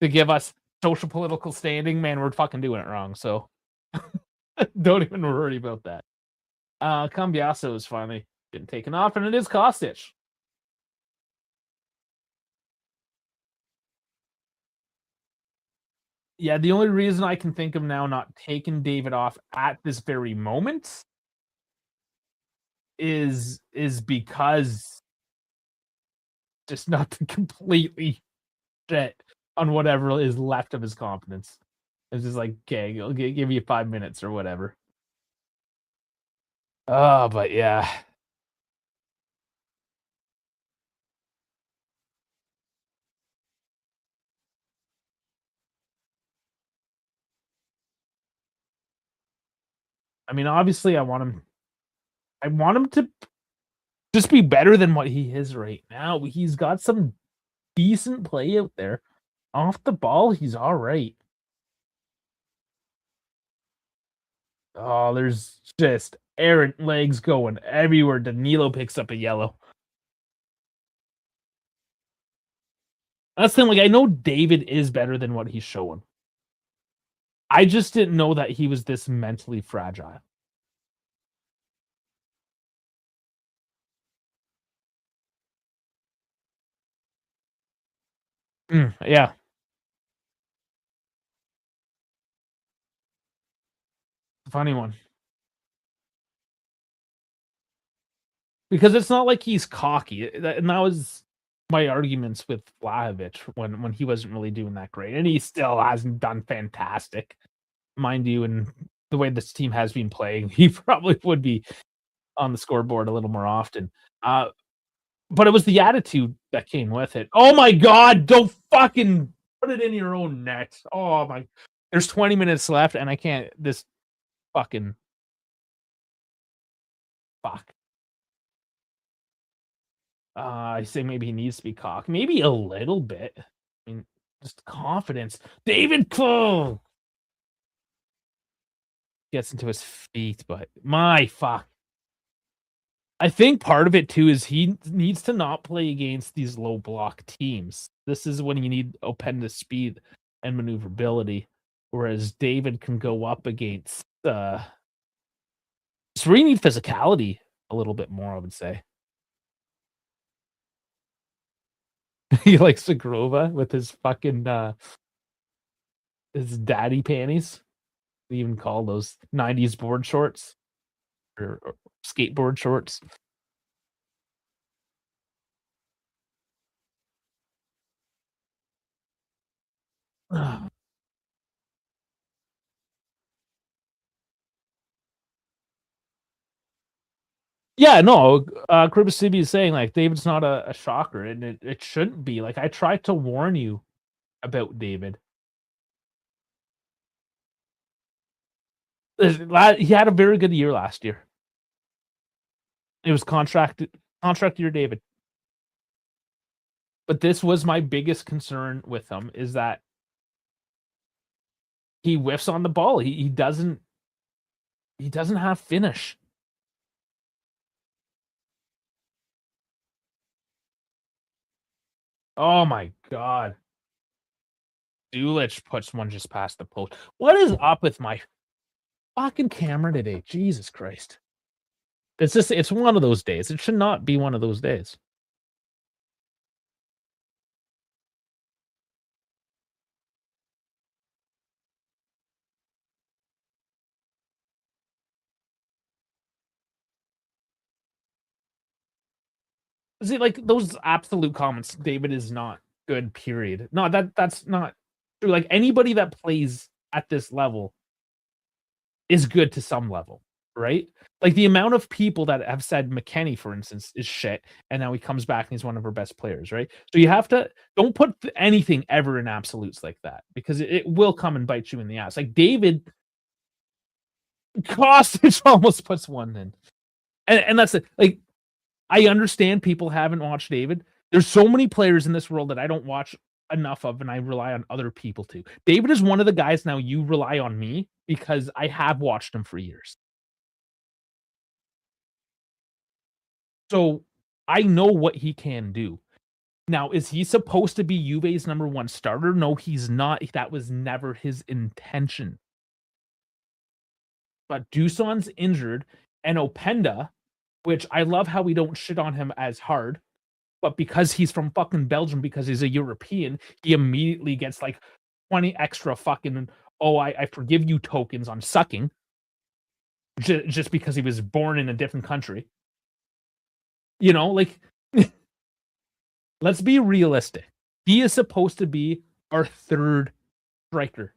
to give us social political standing, man, we're fucking doing it wrong. So don't even worry about that. Cambiasso is finally getting taken off, and it is Kostic. Yeah, the only reason I can think of now not taking David off at this very moment is because just not to completely shit on whatever is left of his confidence. It's just like, okay, I'll give you 5 minutes or whatever. Oh, but yeah. I mean, obviously, I want him to just be better than what he is right now. He's got some decent play out there. Off the ball, he's all right. Oh, there's just errant legs going everywhere. Danilo picks up a yellow. That's the thing. Like, I know David is better than what he's showing. I just didn't know that he was this mentally fragile. Yeah. Funny one. Because it's not like he's cocky. And that was my arguments with Vlahovic when he wasn't really doing that great. And he still hasn't done fantastic. Mind you, and the way this team has been playing, he probably would be on the scoreboard a little more often. But it was the attitude that came with it. Oh my God, don't fucking put it in your own net. Oh my, there's 20 minutes left and I can't, this fucking fuck. I say maybe he needs to be cocky. Maybe a little bit. I mean, just confidence. David Cole gets into his feet, but my fuck. I think part of it too is he needs to not play against these low block teams. This is when you need Openda's speed and maneuverability, whereas David can go up against. So we need physicality a little bit more, I would say. He likes Zagrova with his fucking his daddy panties. They even call those 90s board shorts or skateboard shorts. Yeah, no, Kribasibi is saying, like, David's not a shocker, and it shouldn't be. Like, I tried to warn you about David. He had a very good year last year. It was contract year, David. But this was my biggest concern with him, is that he whiffs on the ball. He doesn't have finish. Oh my God. Dulich puts one just past the post. What is up with my fucking camera today? Jesus Christ. It's one of those days. It should not be one of those days. See, like, those absolute comments, David is not good, period. No, that's not true. Like, anybody that plays at this level is good to some level, right? Like, the amount of people that have said McKennie, for instance, is shit, and now he comes back and he's one of our best players, right? So you have to, don't put anything ever in absolutes like that, because it will come and bite you in the ass. Like, David, Kostic almost puts one in. And that's it. Like, I understand people haven't watched David. There's so many players in this world that I don't watch enough of, and I rely on other people to. David is one of the guys now you rely on me because I have watched him for years. So I know what he can do. Now, is he supposed to be Juve's number one starter? No, he's not. That was never his intention. But Duson's injured, and Openda, which I love how we don't shit on him as hard, but because he's from fucking Belgium, because he's a European, he immediately gets like 20 extra fucking, I forgive you tokens on sucking, just because he was born in a different country. You know, like, let's be realistic. He is supposed to be our third striker.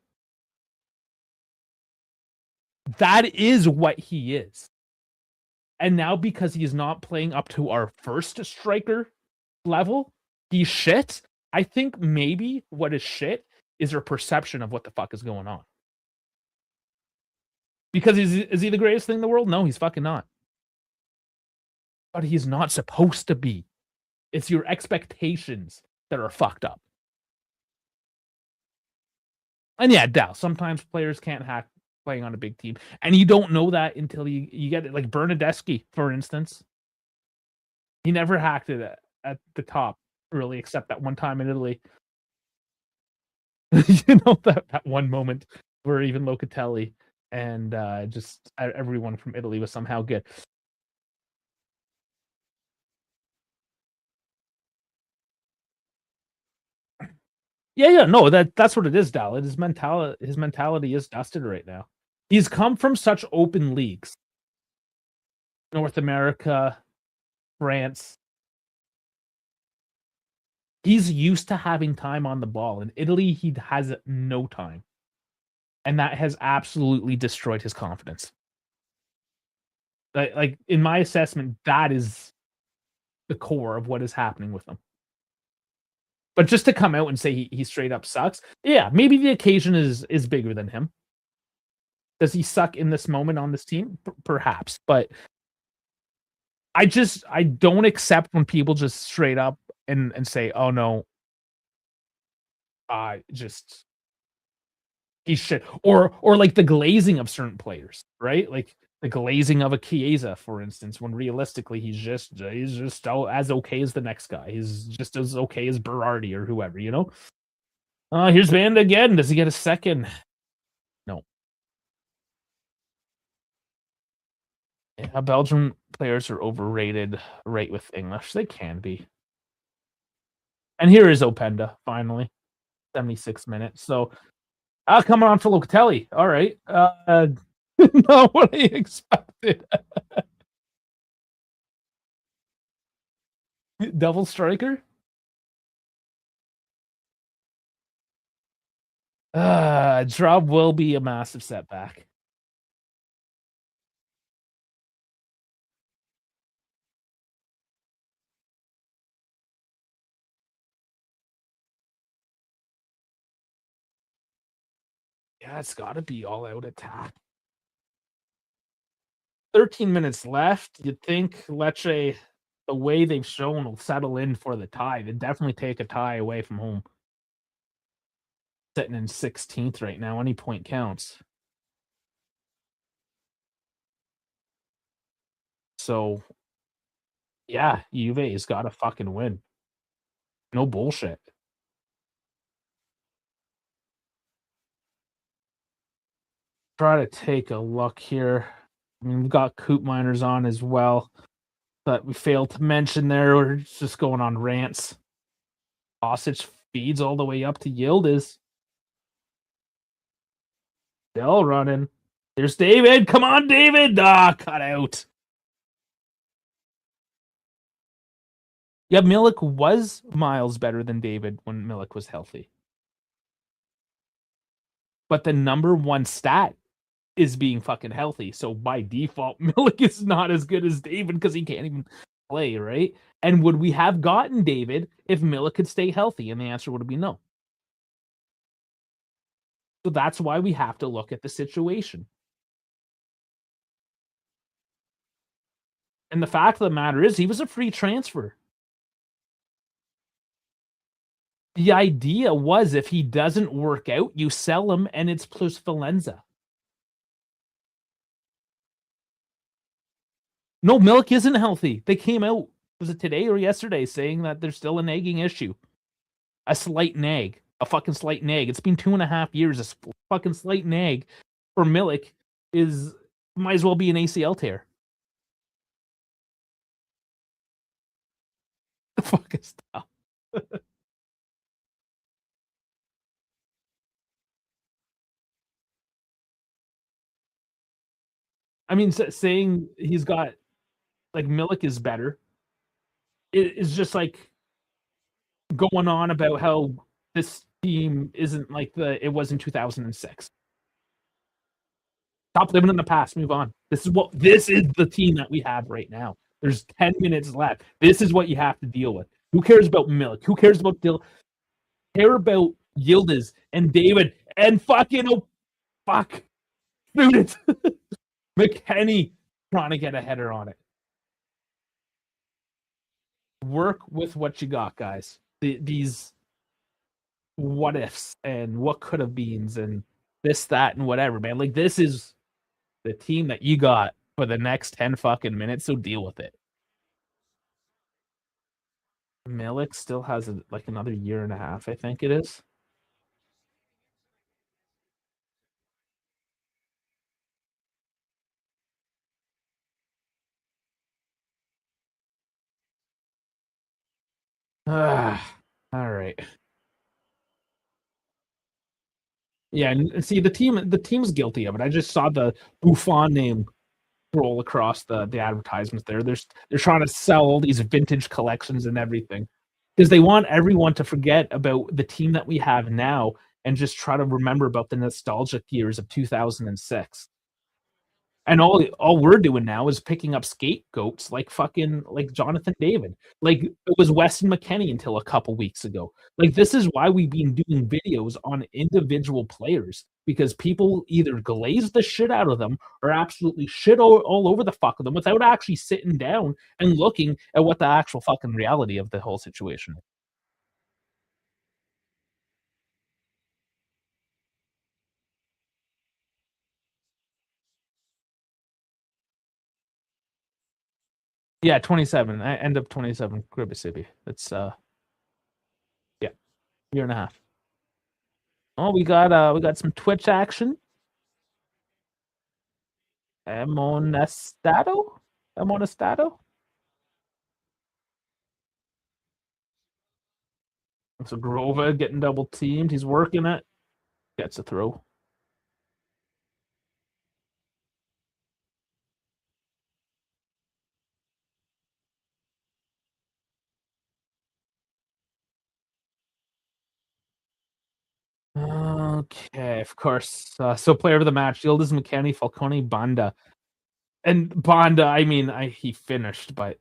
That is what he is. And now, because he is not playing up to our first striker level, he's shit. I think maybe what is shit is our perception of what the fuck is going on. Because is he the greatest thing in the world? No, he's fucking not. But he's not supposed to be. It's your expectations that are fucked up. And yeah, Dal, sometimes players can't hack playing on a big team. And you don't know that until you get it. Like Bernadeschi, for instance. He never hacked it at the top, really, except that one time in Italy. that one moment where even Locatelli and just everyone from Italy was somehow good. Yeah, no, that's what it is, Dal. His mentality is dusted right now. He's come from such open leagues. North America, France. He's used to having time on the ball. In Italy, he has no time. And that has absolutely destroyed his confidence. Like in my assessment, that is the core of what is happening with him. But just to come out and say he straight up sucks, yeah, maybe the occasion is bigger than him. Does he suck in this moment on this team? Perhaps, but I don't accept when people just straight up and say, "Oh no, just he's shit," or like the glazing of certain players, right? Like the glazing of a Chiesa, for instance, when realistically he's just as okay as the next guy. He's just as okay as Berardi or whoever, you know. Here's Banda again. Does he get a second? No. Yeah, Belgian players are overrated right with English. They can be. And here is Openda, finally. 76 minutes. So, coming on for Locatelli. All right. Not what I expected. Double striker? Drop will be a massive setback. Yeah, it's got to be all out attack. 13 minutes left. You'd think Lecce, the way they've shown, will settle in for the tie. They'd definitely take a tie away from home. Sitting in 16th right now. Any point counts. So, yeah, Juve's got to fucking win. No bullshit. Try to take a look here. I mean, we've got Coop Miners on as well, but we failed to mention there. We're just going on rants. Osage feeds all the way up to Yildiz. Still running. There's David. Come on, David. Cut out. Yeah, Milik was miles better than David when Milik was healthy. But the number one stat is being fucking healthy. So by default, Milik is not as good as David because he can't even play, right? And would we have gotten David if Milik could stay healthy? And the answer would be no. So that's why we have to look at the situation. And the fact of the matter is, he was a free transfer. The idea was if he doesn't work out, you sell him and it's plus Valenza. No, Milik isn't healthy. They came out, was it today or yesterday, saying that there's still a nagging issue. A slight nag. A fucking slight nag. It's been 2.5 years. A fucking slight nag for Milik might as well be an ACL tear. The fuck is that? I mean, saying he's got, like, Milik is better is just like going on about how this team isn't like it was in 2006. Stop living in the past. Move on. This is the team that we have right now. There's 10 minutes left. This is what you have to deal with. Who cares about Milik? Who cares about care about Yildiz and David and fucking student McKenny trying to get a header on it. Work with what you got, guys. These what ifs and what could have beens and this, that, and whatever, man. Like, this is the team that you got for the next 10 fucking minutes, so deal with it. Milik still has like another year and a half, I think it is. All right. Yeah, and see the team's guilty of it. I just saw the Buffon name roll across the advertisements there. They're trying to sell all these vintage collections and everything because they want everyone to forget about the team that we have now and just try to remember about the nostalgic years of 2006. And all we're doing now is picking up scapegoats like fucking like Jonathan David. Like it was Weston McKennie until a couple weeks ago. Like this is why we've been doing videos on individual players because people either glaze the shit out of them or absolutely shit all over the fuck of them without actually sitting down and looking at what the actual fucking reality of the whole situation is. Yeah, 27. I end up 27 Gribisibi. That's yeah, year and a half. Oh, we got some Twitch action. Amonestado? Amonestado? So Grova getting double teamed. He's working it. Gets a throw. Okay, of course. So player of the match, Yildiz McKennie, Falcone, Banda. And Banda, I mean, he finished, but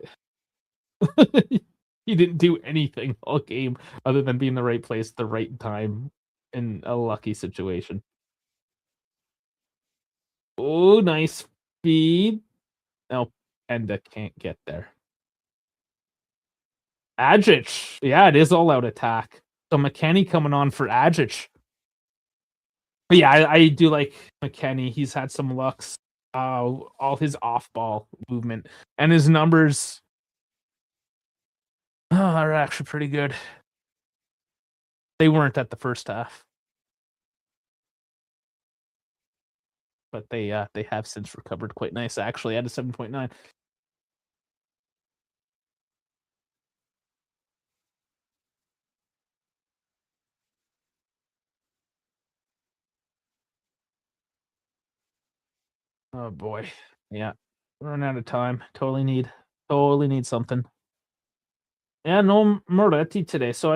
he didn't do anything all game other than be in the right place at the right time in a lucky situation. Oh, nice feed. No, Enda can't get there. Adjic. Yeah, it is all out attack. So McKennie coming on for Adjic. But yeah, I do like McKennie. He's had some lucks. All his off ball movement and his numbers are actually pretty good. They weren't at the first half, but they have since recovered quite nice. Actually, at a 7.9. Oh boy, yeah, run out of time. Totally need something. Yeah, no Moretti today. So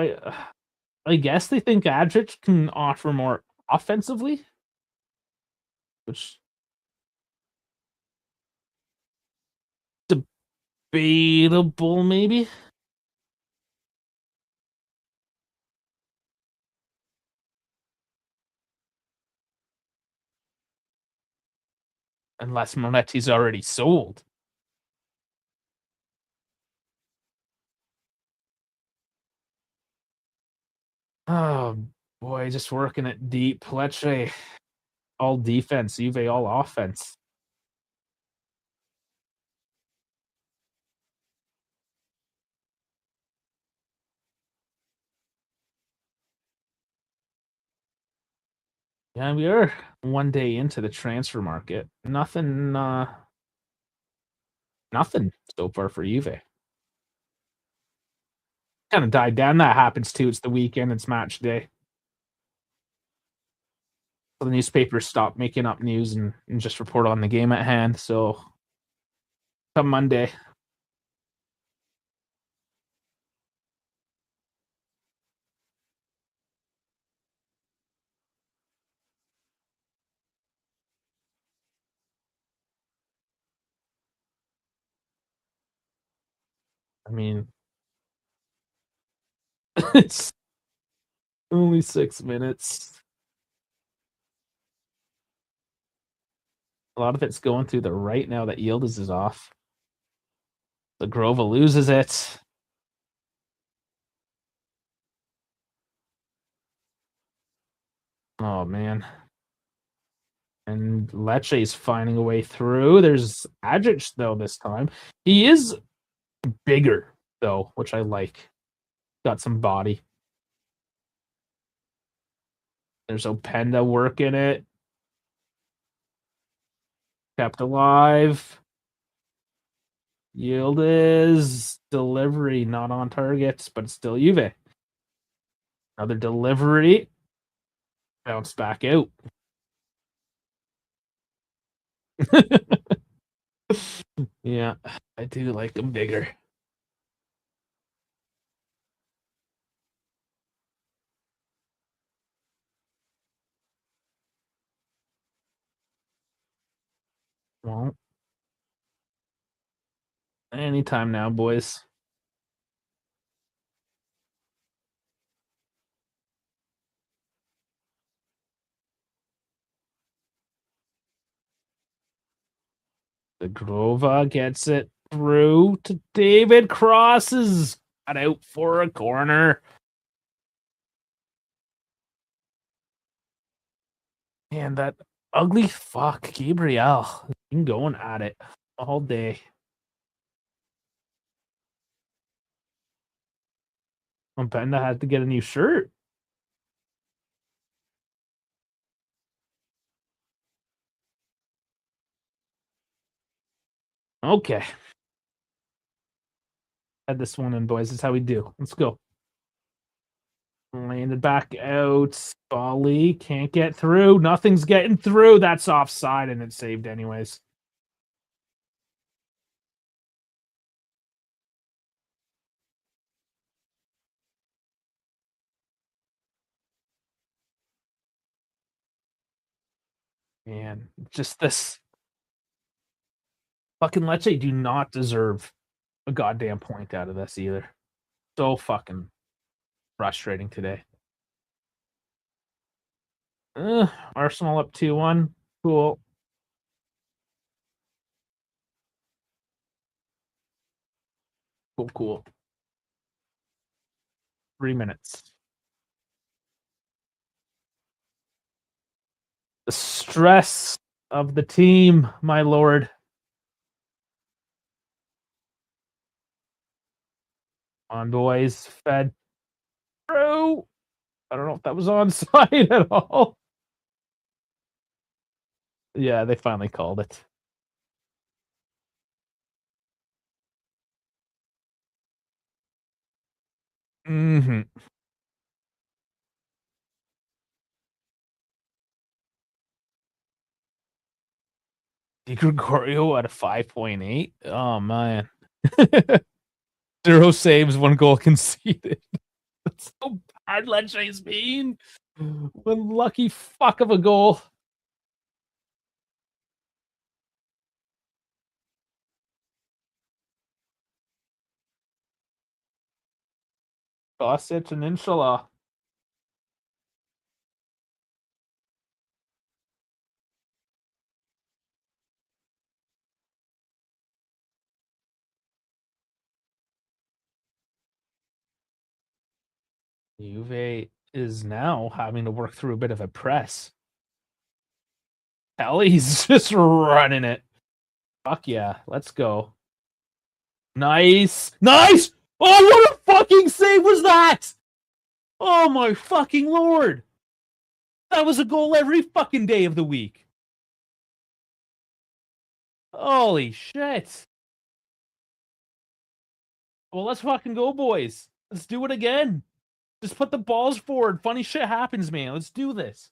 I guess they think Adric can offer more offensively, which debatable maybe. Unless Monetti's already sold. Oh boy, just working it deep. Lecce all defense, Juve all offense. Yeah, we are one day into the transfer market. Nothing so far for Juve. Kind of died down. That happens too. It's the weekend. It's match day. So the newspapers stop making up news and just report on the game at hand. So come Monday, I mean, it's only 6 minutes. A lot of it's going through the right now that Yildiz is off. The Grova loses it. Oh man. And Lecce is finding a way through. There's Adjic though this time. He is bigger though, which I like. Got some body. There's Openda working it. Kept alive. Yield is delivery, not on target, but it's still Juve. Another delivery. Bounce back out. Yeah, I do like them bigger. Well, anytime now, boys. The Grova gets it through to David. Crosses. Got out for a corner. And that ugly fuck, Gabriel, has been going at it all day. Benda had to get a new shirt. Okay. Had this one in, boys. That's how we do. Let's go. Landed back out. Spalletti can't get through. Nothing's getting through. That's offside, and it's saved anyways. Man, just this fucking Lecce do not deserve a goddamn point out of this either. So fucking frustrating today. Arsenal up 2-1. Cool. Cool. 3 minutes. The stress of the team, my lord. On, boys. Fed through. I don't know if that was onside at all. Yeah, they finally called it. Mm-hmm. Di Gregorio at a 5.8. Oh man. 0 saves, 1 goal conceded. That's so bad, Lecce's been. One lucky fuck of a goal. Gossip and inshallah. Juve is now having to work through a bit of a press. Ellie's just running it. Fuck yeah, let's go. Nice. Oh, what a fucking save was that? Oh my fucking lord. That was a goal every fucking day of the week. Holy shit. Well, let's fucking go, boys. Let's do it again. Just put the balls forward. Funny shit happens, man. Let's do this.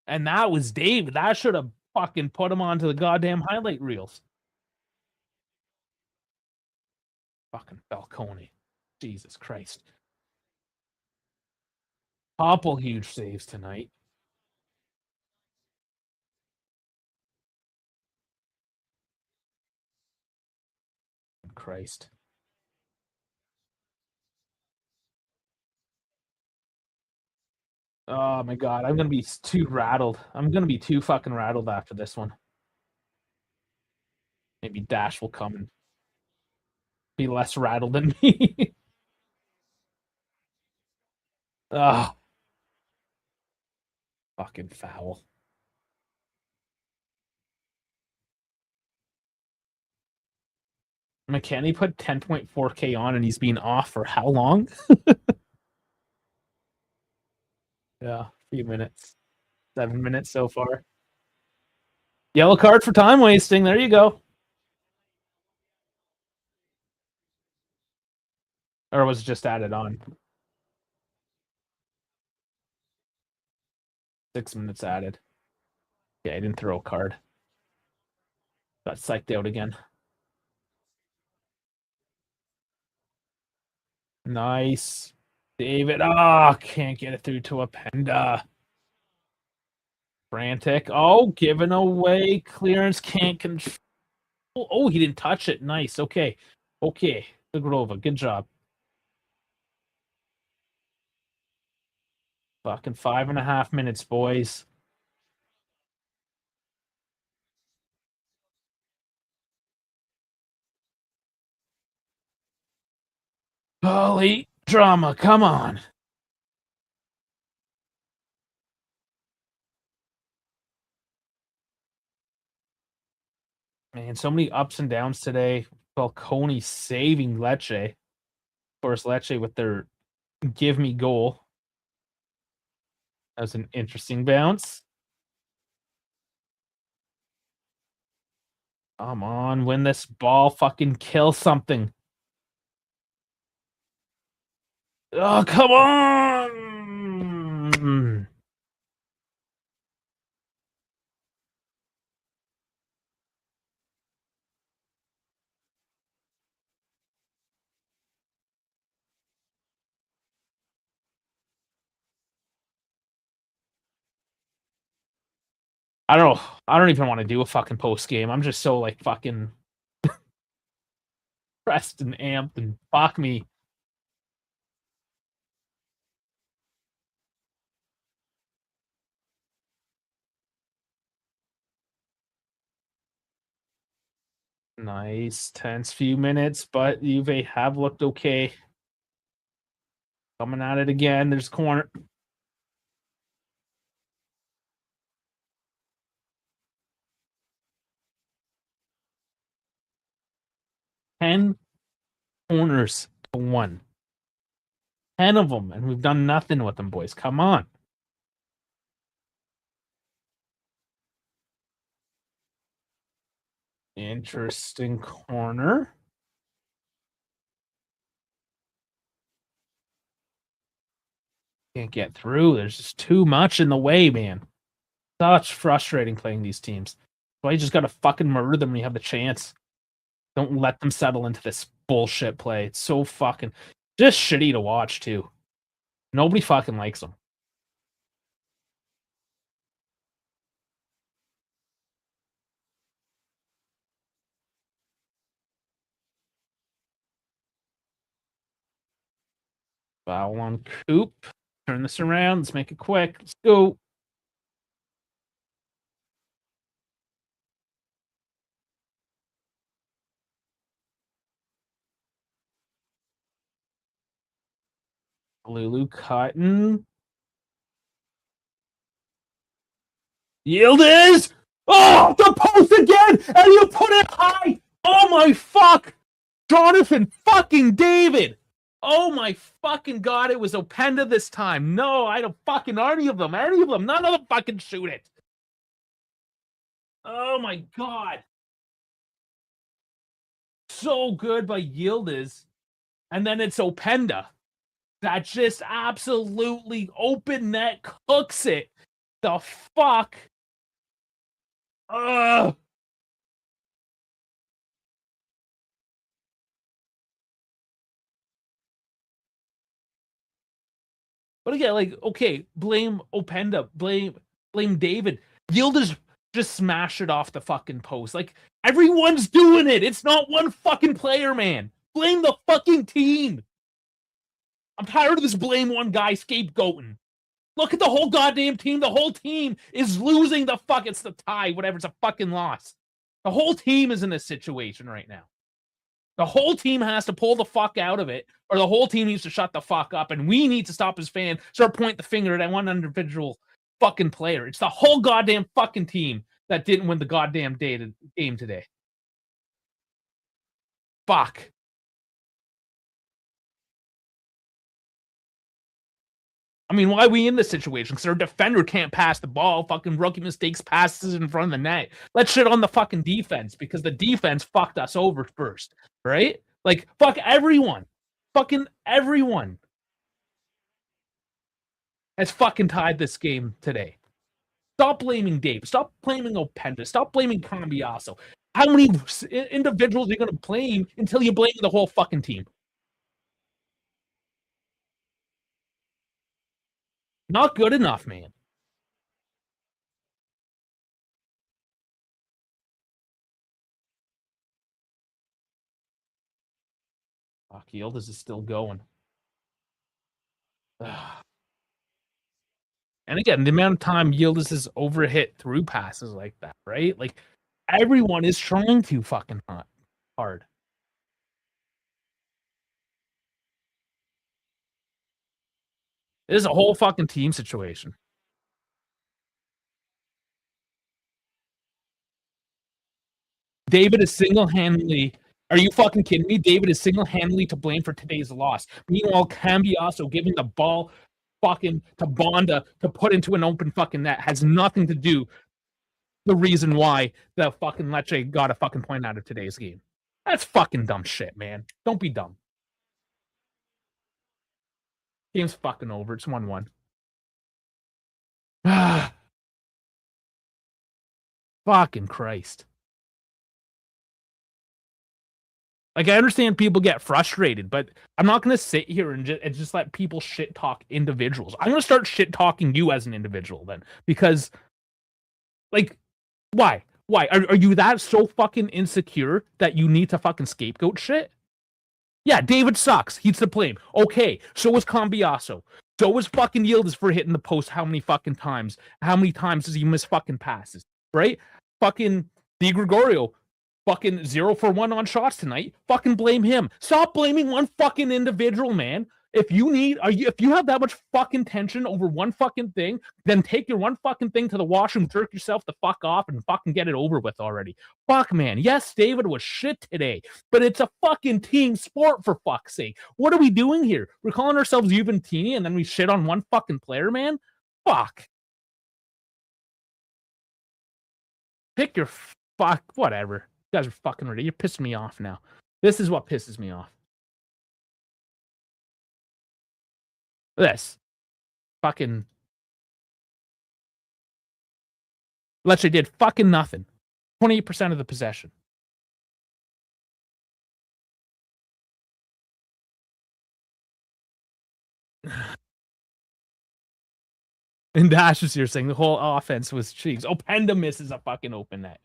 And that was Dave. That should have fucking put him onto the goddamn highlight reels. Fucking Falcone. Jesus Christ. Couple huge saves tonight. Christ. Oh my god, I'm gonna be too rattled. I'm gonna be too fucking rattled after this one. Maybe Dash will come and be less rattled than me. Oh, fucking foul. McKenny put 10.4K on and he's been off for how long? Yeah, a few minutes. 7 minutes so far. Yellow card for time wasting. There you go. Or was it just added on? 6 minutes added. Yeah, I didn't throw a card. Got psyched out again. Nice. David. Oh, can't get it through to a Penda. Frantic. Oh, giving away. Clearance can't control. Oh, he didn't touch it. Nice. Okay. Okay. Grova. Good job. Fucking 5.5 minutes, boys. Holy drama. Come on. Man, so many ups and downs today. Falcone saving Lecce. Of course, Lecce with their give me goal. That was an interesting bounce. Come on, win this ball. Fucking kill something. Oh, come on. I don't even want to do a fucking post game. I'm just so like fucking pressed and amped and fuck me. Nice, tense few minutes, but Juve have looked okay. Coming at it again. There's corner. Ten corners to 1. 10 of them, and we've done nothing with them, boys. Come on. Interesting corner. Can't get through. There's just too much in the way, man. Such frustrating playing these teams. Why you just gotta fucking murder them when you have the chance. Don't let them settle into this bullshit play. It's so fucking just shitty to watch too. Nobody fucking likes them. Foul on Coop. Turn this around. Let's make it quick. Let's go. Lulu Cotton. Yield is. Oh, the post again, and you put it high. Oh my fuck, Jonathan fucking David. Oh my fucking god, it was Openda this time. No, I don't fucking any of them. None of them fucking shoot it. Oh my god. So good by Yildiz. And then it's Openda that just absolutely open net cooks it. The fuck? Ugh. But again, like, okay, blame Openda, blame David. Yildiz just smash it off the fucking post. Like, everyone's doing it. It's not one fucking player, man. Blame the fucking team. I'm tired of this blame one guy scapegoating. Look at the whole goddamn team. The whole team is losing the fuck. It's the tie, whatever. It's a fucking loss. The whole team is in this situation right now. The whole team has to pull the fuck out of it, or the whole team needs to shut the fuck up, and we need to stop as fans, start pointing the finger at one individual fucking player. It's the whole goddamn fucking team that didn't win the goddamn game today. Fuck. I mean, why are we in this situation? Because our defender can't pass the ball. Fucking rookie mistakes, passes in front of the net. Let's shit on the fucking defense because the defense fucked us over first, right? Like, fuck everyone. Fucking everyone has fucking tied this game today. Stop blaming Dave. Stop blaming Openda. Stop blaming Cambiasso. How many individuals are you going to blame until you blame the whole fucking team? Not good enough, man. Fuck, Yildiz is still going. And again, the amount of time Yildiz is overhit through passes like that, right? Like, everyone is trying to fucking hard. It is a whole fucking team situation. David is single-handedly. Are you fucking kidding me? David is single-handedly to blame for today's loss. Meanwhile, Cambiasso giving the ball fucking to Bonda to put into an open fucking net has nothing to do the reason why the fucking Lecce got a fucking point out of today's game. That's fucking dumb shit, man. Don't be dumb. Game's fucking over. It's 1-1. Fucking Christ. Like, I understand people get frustrated, but I'm not going to sit here and just let people shit talk individuals. I'm going to start shit talking you as an individual then. Because, like, why? Why? Are you that so fucking insecure that you need to fucking scapegoat shit? Yeah, David sucks. He's to blame. Okay, so is Cambiasso. So is fucking Yildiz for hitting the post how many fucking times? How many times does he miss fucking passes? Right? Fucking Di Gregorio. Fucking 0 for 1 on shots tonight. Fucking blame him. Stop blaming one fucking individual, man. If you have that much fucking tension over one fucking thing, then take your one fucking thing to the washroom, jerk yourself the fuck off, and fucking get it over with already. Fuck, man. Yes, David was shit today, but it's a fucking team sport, for fuck's sake. What are we doing here? We're calling ourselves Juventini, and then we shit on one fucking player, man? Fuck. Pick your fuck, whatever. You guys are fucking ready. You're pissing me off now. This is what pisses me off. This. Fucking. Lecce did fucking nothing. 28% of the possession. And Dash is here saying the whole offense was cheeks. Openda misses a fucking open net.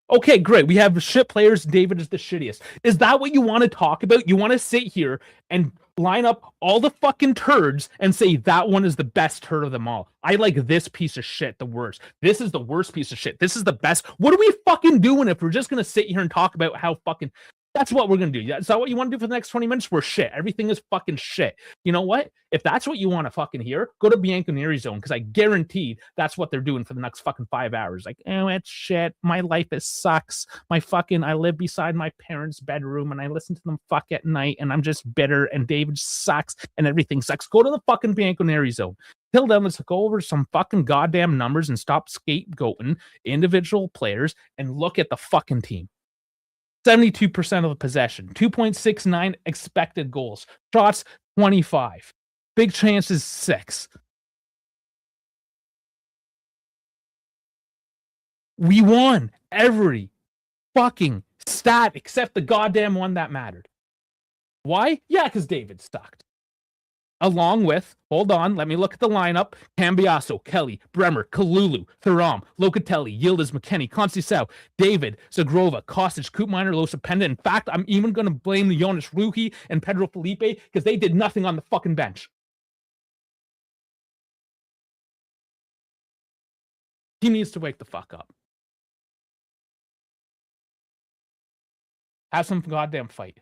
Okay, great. We have shit players. David is the shittiest. Is that what you want to talk about? You want to sit here and line up all the fucking turds and say that one is the best turd of them all? I like this piece of shit the worst. This is the worst piece of shit. This is the best. What are we fucking doing if we're just going to sit here and talk about how fucking... That's what we're going to do. Is that what you want to do for the next 20 minutes? We're shit. Everything is fucking shit. You know what? If that's what you want to fucking hear, go to Bianconeri zone, because I guarantee that's what they're doing for the next fucking 5 hours. Like, oh, it's shit. My life sucks. I live beside my parents' bedroom and I listen to them fuck at night and I'm just bitter and David sucks and everything sucks. Go to the fucking Bianconeri zone. Till then, let's go over some fucking goddamn numbers and stop scapegoating individual players and look at the fucking team. 72% of the possession, 2.69 expected goals, shots 25, big chances 6. We won every fucking stat except the goddamn one that mattered. Why? Yeah, because David sucked. Along with, hold on, let me look at the lineup. Cambiasso, Kelly, Bremer, Kalulu, Thuram, Locatelli, Yildiz, McKennie, Conceição, David, Zagrova, Kostic, Koopminer, Losapenda. In fact, I'm even going to blame the Jonas Ruhi and Pedro Felipe because they did nothing on the fucking bench. He needs to wake the fuck up. Have some goddamn fight.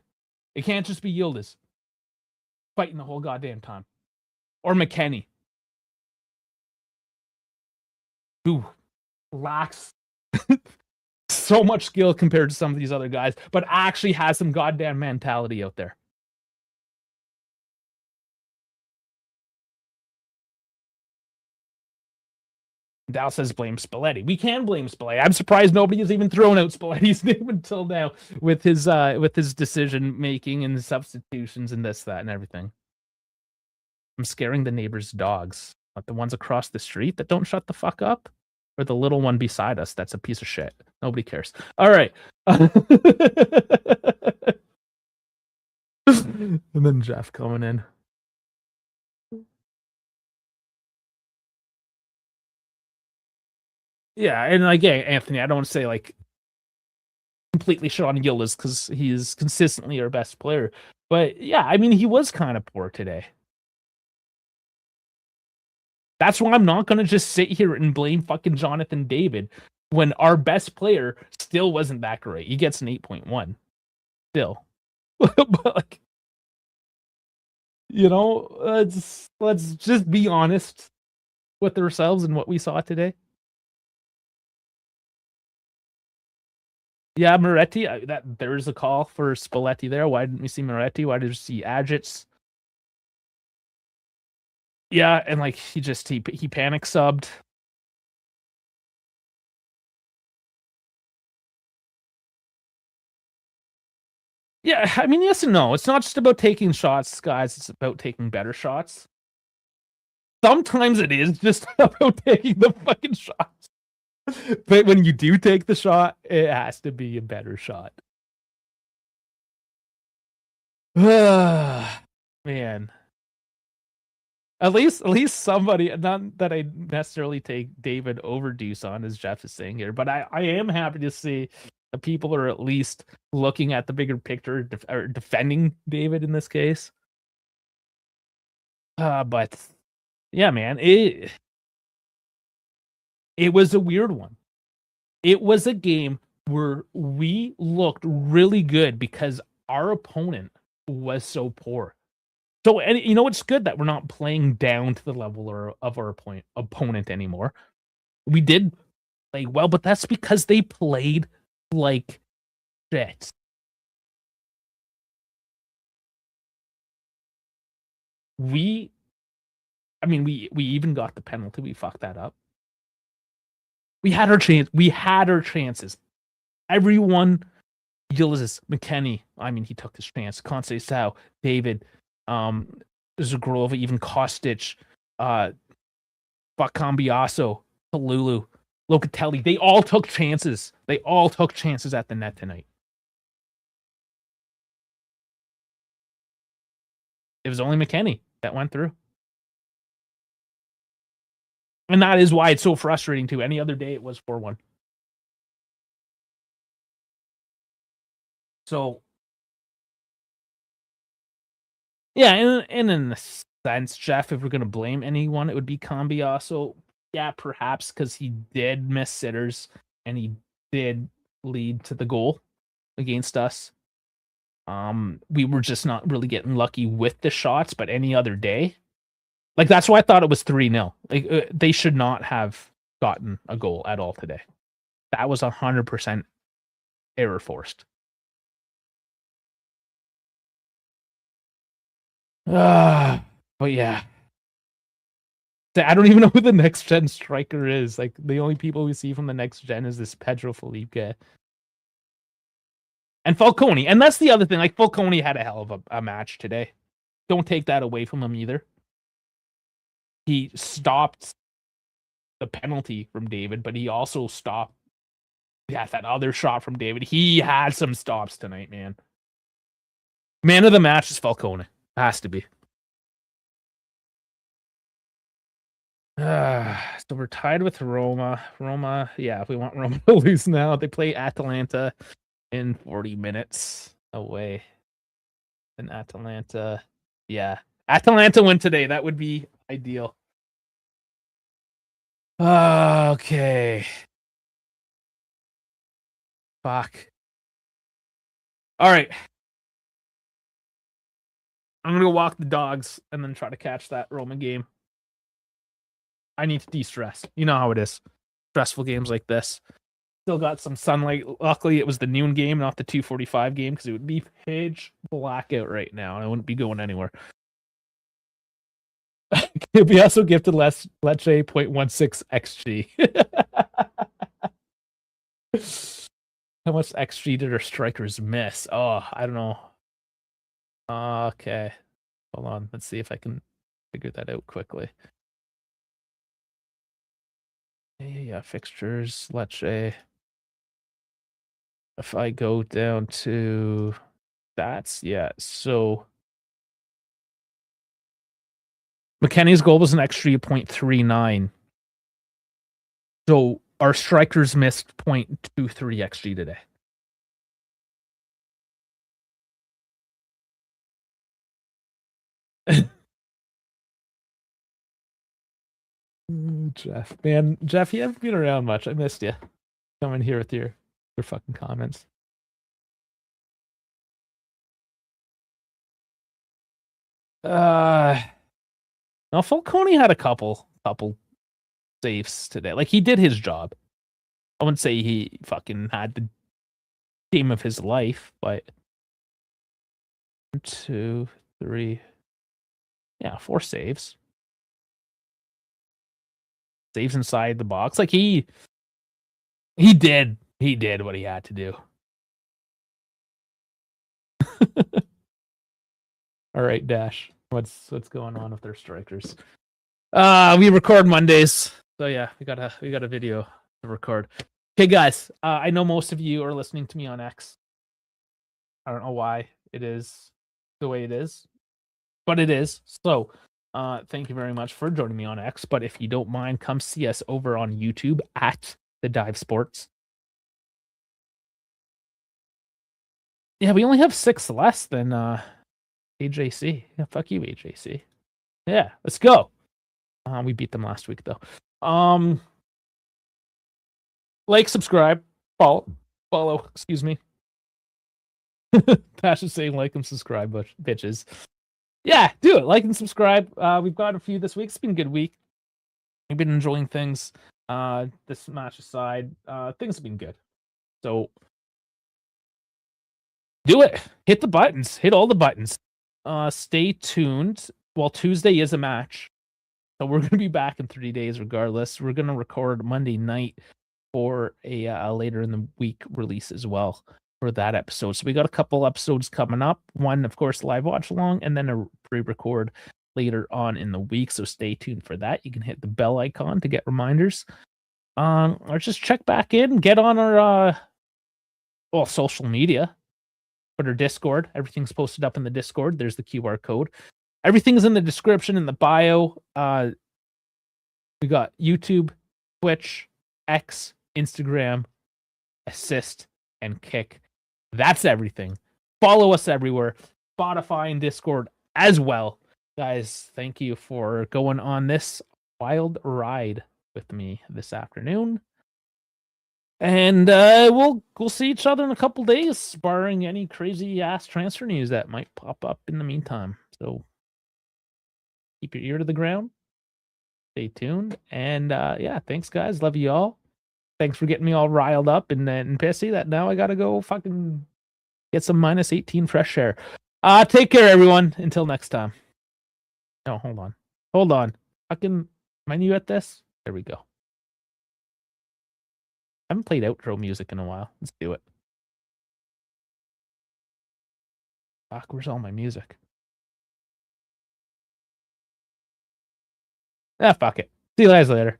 It can't just be Yildiz fighting the whole goddamn time. Or McKennie, who lacks so much skill compared to some of these other guys, but actually has some goddamn mentality out there. Dal says blame Spalletti. We can blame Spalletti. I'm surprised nobody has even thrown out Spalletti's name until now with his decision making and the substitutions and this, that, and everything. I'm scaring the neighbors' dogs. Like the ones across the street that don't shut the fuck up? Or the little one beside us that's a piece of shit. Nobody cares. All right. And then Jeff coming in. Yeah, and again, Anthony, I don't want to say like completely shit on Gildas because he is consistently our best player. But yeah, I mean, he was kind of poor today. That's why I'm not going to just sit here and blame fucking Jonathan David when our best player still wasn't that great. He gets an 8.1 still. But like, you know, let's just be honest with ourselves and what we saw today. Yeah, Moretti. There's a call for Spalletti there. Why didn't we see Moretti? Why did we see Adjits? Yeah, and like he panic subbed. Yeah, I mean, yes and no. It's not just about taking shots, guys. It's about taking better shots. Sometimes it is just about taking the fucking shots. But when you do take the shot, it has to be a better shot. Man. At least somebody, not that I necessarily take David over Deuce on, as Jeff is saying here, but I am happy to see that people are at least looking at the bigger picture or defending David in this case. But yeah, man, it was a weird one. It was a game where we looked really good because our opponent was so poor. So, and you know, it's good that we're not playing down to the level of our opponent anymore. We did play well, but that's because they played like shit. We even got the penalty. We fucked that up. We had our chance. We had our chances. Everyone, Ulysses, McKennie. I mean, he took his chance. Conceição, David, Zagrova, even Kostic, Cambiasso, Palulu, Locatelli. They all took chances. They all took chances at the net tonight. It was only McKennie that went through. And that is why it's so frustrating too. Any other day it was 4-1. So yeah, and in a sense, Jeff, if we're gonna blame anyone, it would be Cambiasso. Yeah, perhaps because he did miss sitters and he did lead to the goal against us. We were just not really getting lucky with the shots, but any other day, like that's why I thought it was 3-0. Like they should not have gotten a goal at all today. That was 100% error forced. But yeah. I don't even know who the next gen striker is. Like the only people we see from the next gen is this Pedro Felipe guy. And Falcone. And that's the other thing. Like Falcone had a hell of a match today. Don't take that away from him either. He stopped the penalty from David, but he also stopped that other shot from David. He had some stops tonight, man. Man of the match is Falcone. Has to be. So we're tied with Roma. Roma, yeah, if we want Roma to lose now, they play Atalanta in 40 minutes away. And Atalanta, yeah. Atalanta win today. That would be ideal. Okay. Fuck. All right. I'm going to go walk the dogs and then try to catch that Roma game. I need to de-stress. You know how it is. Stressful games like this. Still got some sunlight. Luckily, it was the noon game, not the 2:45 game, because it would be pitch blackout right now, and I wouldn't be going anywhere. We also gifted Lecce 0.16 XG. How much XG did our strikers miss? Oh, I don't know. Okay. Hold on. Let's see if I can figure that out quickly. Yeah, fixtures, Lecce. If I go down to stats, yeah. So McKennie's goal was an XG of 0.39. So our strikers missed 0.23 XG today. Jeff, man, Jeff, you haven't been around much. I missed you. Coming here with your fucking comments. Now Falcone had a couple saves today. Like, he did his job. I wouldn't say he fucking had the game of his life, but 1, 2, 3, yeah, 4 saves. Saves inside the box. Like, he did what he had to do. All right, Dash. What's going on with their strikers? We record Mondays, so yeah, we got a video to record. Okay, guys. I know most of you are listening to me on X. I don't know why it is the way it is, but it is. So, thank you very much for joining me on X. But if you don't mind, come see us over on YouTube at thedivesports. Yeah, we only have 6 less than AJC. Yeah, fuck you, AJC. Yeah, let's go. We beat them last week though. Like, subscribe, follow. Excuse me. Pash is saying like and subscribe, but bitches. Yeah, do it. Like and subscribe. We've got a few this week. It's been a good week. We've been enjoying things. This match aside, things have been good. So do it. Hit the buttons. Hit all the buttons. Stay tuned. Well, Tuesday is a match. So we're going to be back in 3 days regardless. We're going to record Monday night for a later in the week release as well for that episode. So we got a couple episodes coming up. One, of course, live watch along, and then a pre-record later on in the week. So stay tuned for that. You can hit the bell icon to get reminders. Or just check back in, get on our social media. Put our Discord. Everything's posted up in the Discord. There's the QR code. Everything's in the description in the bio. We got YouTube, Twitch, X, Instagram, Assist, and Kick. That's everything. Follow us everywhere. Spotify and Discord as well. Guys, thank you for going on this wild ride with me this afternoon. And we'll see each other in a couple days, barring any crazy ass transfer news that might pop up in the meantime. So keep your ear to the ground. Stay tuned. And yeah, thanks guys. Love you all. Thanks for getting me all riled up and pissy that now I gotta go fucking get some minus 18 fresh air. Take care, everyone. Until next time. No, hold on. Fucking, am I new at this? There we go. I haven't played outro music in a while. Let's do it. Fuck, where's all my music? Fuck it. See you guys later.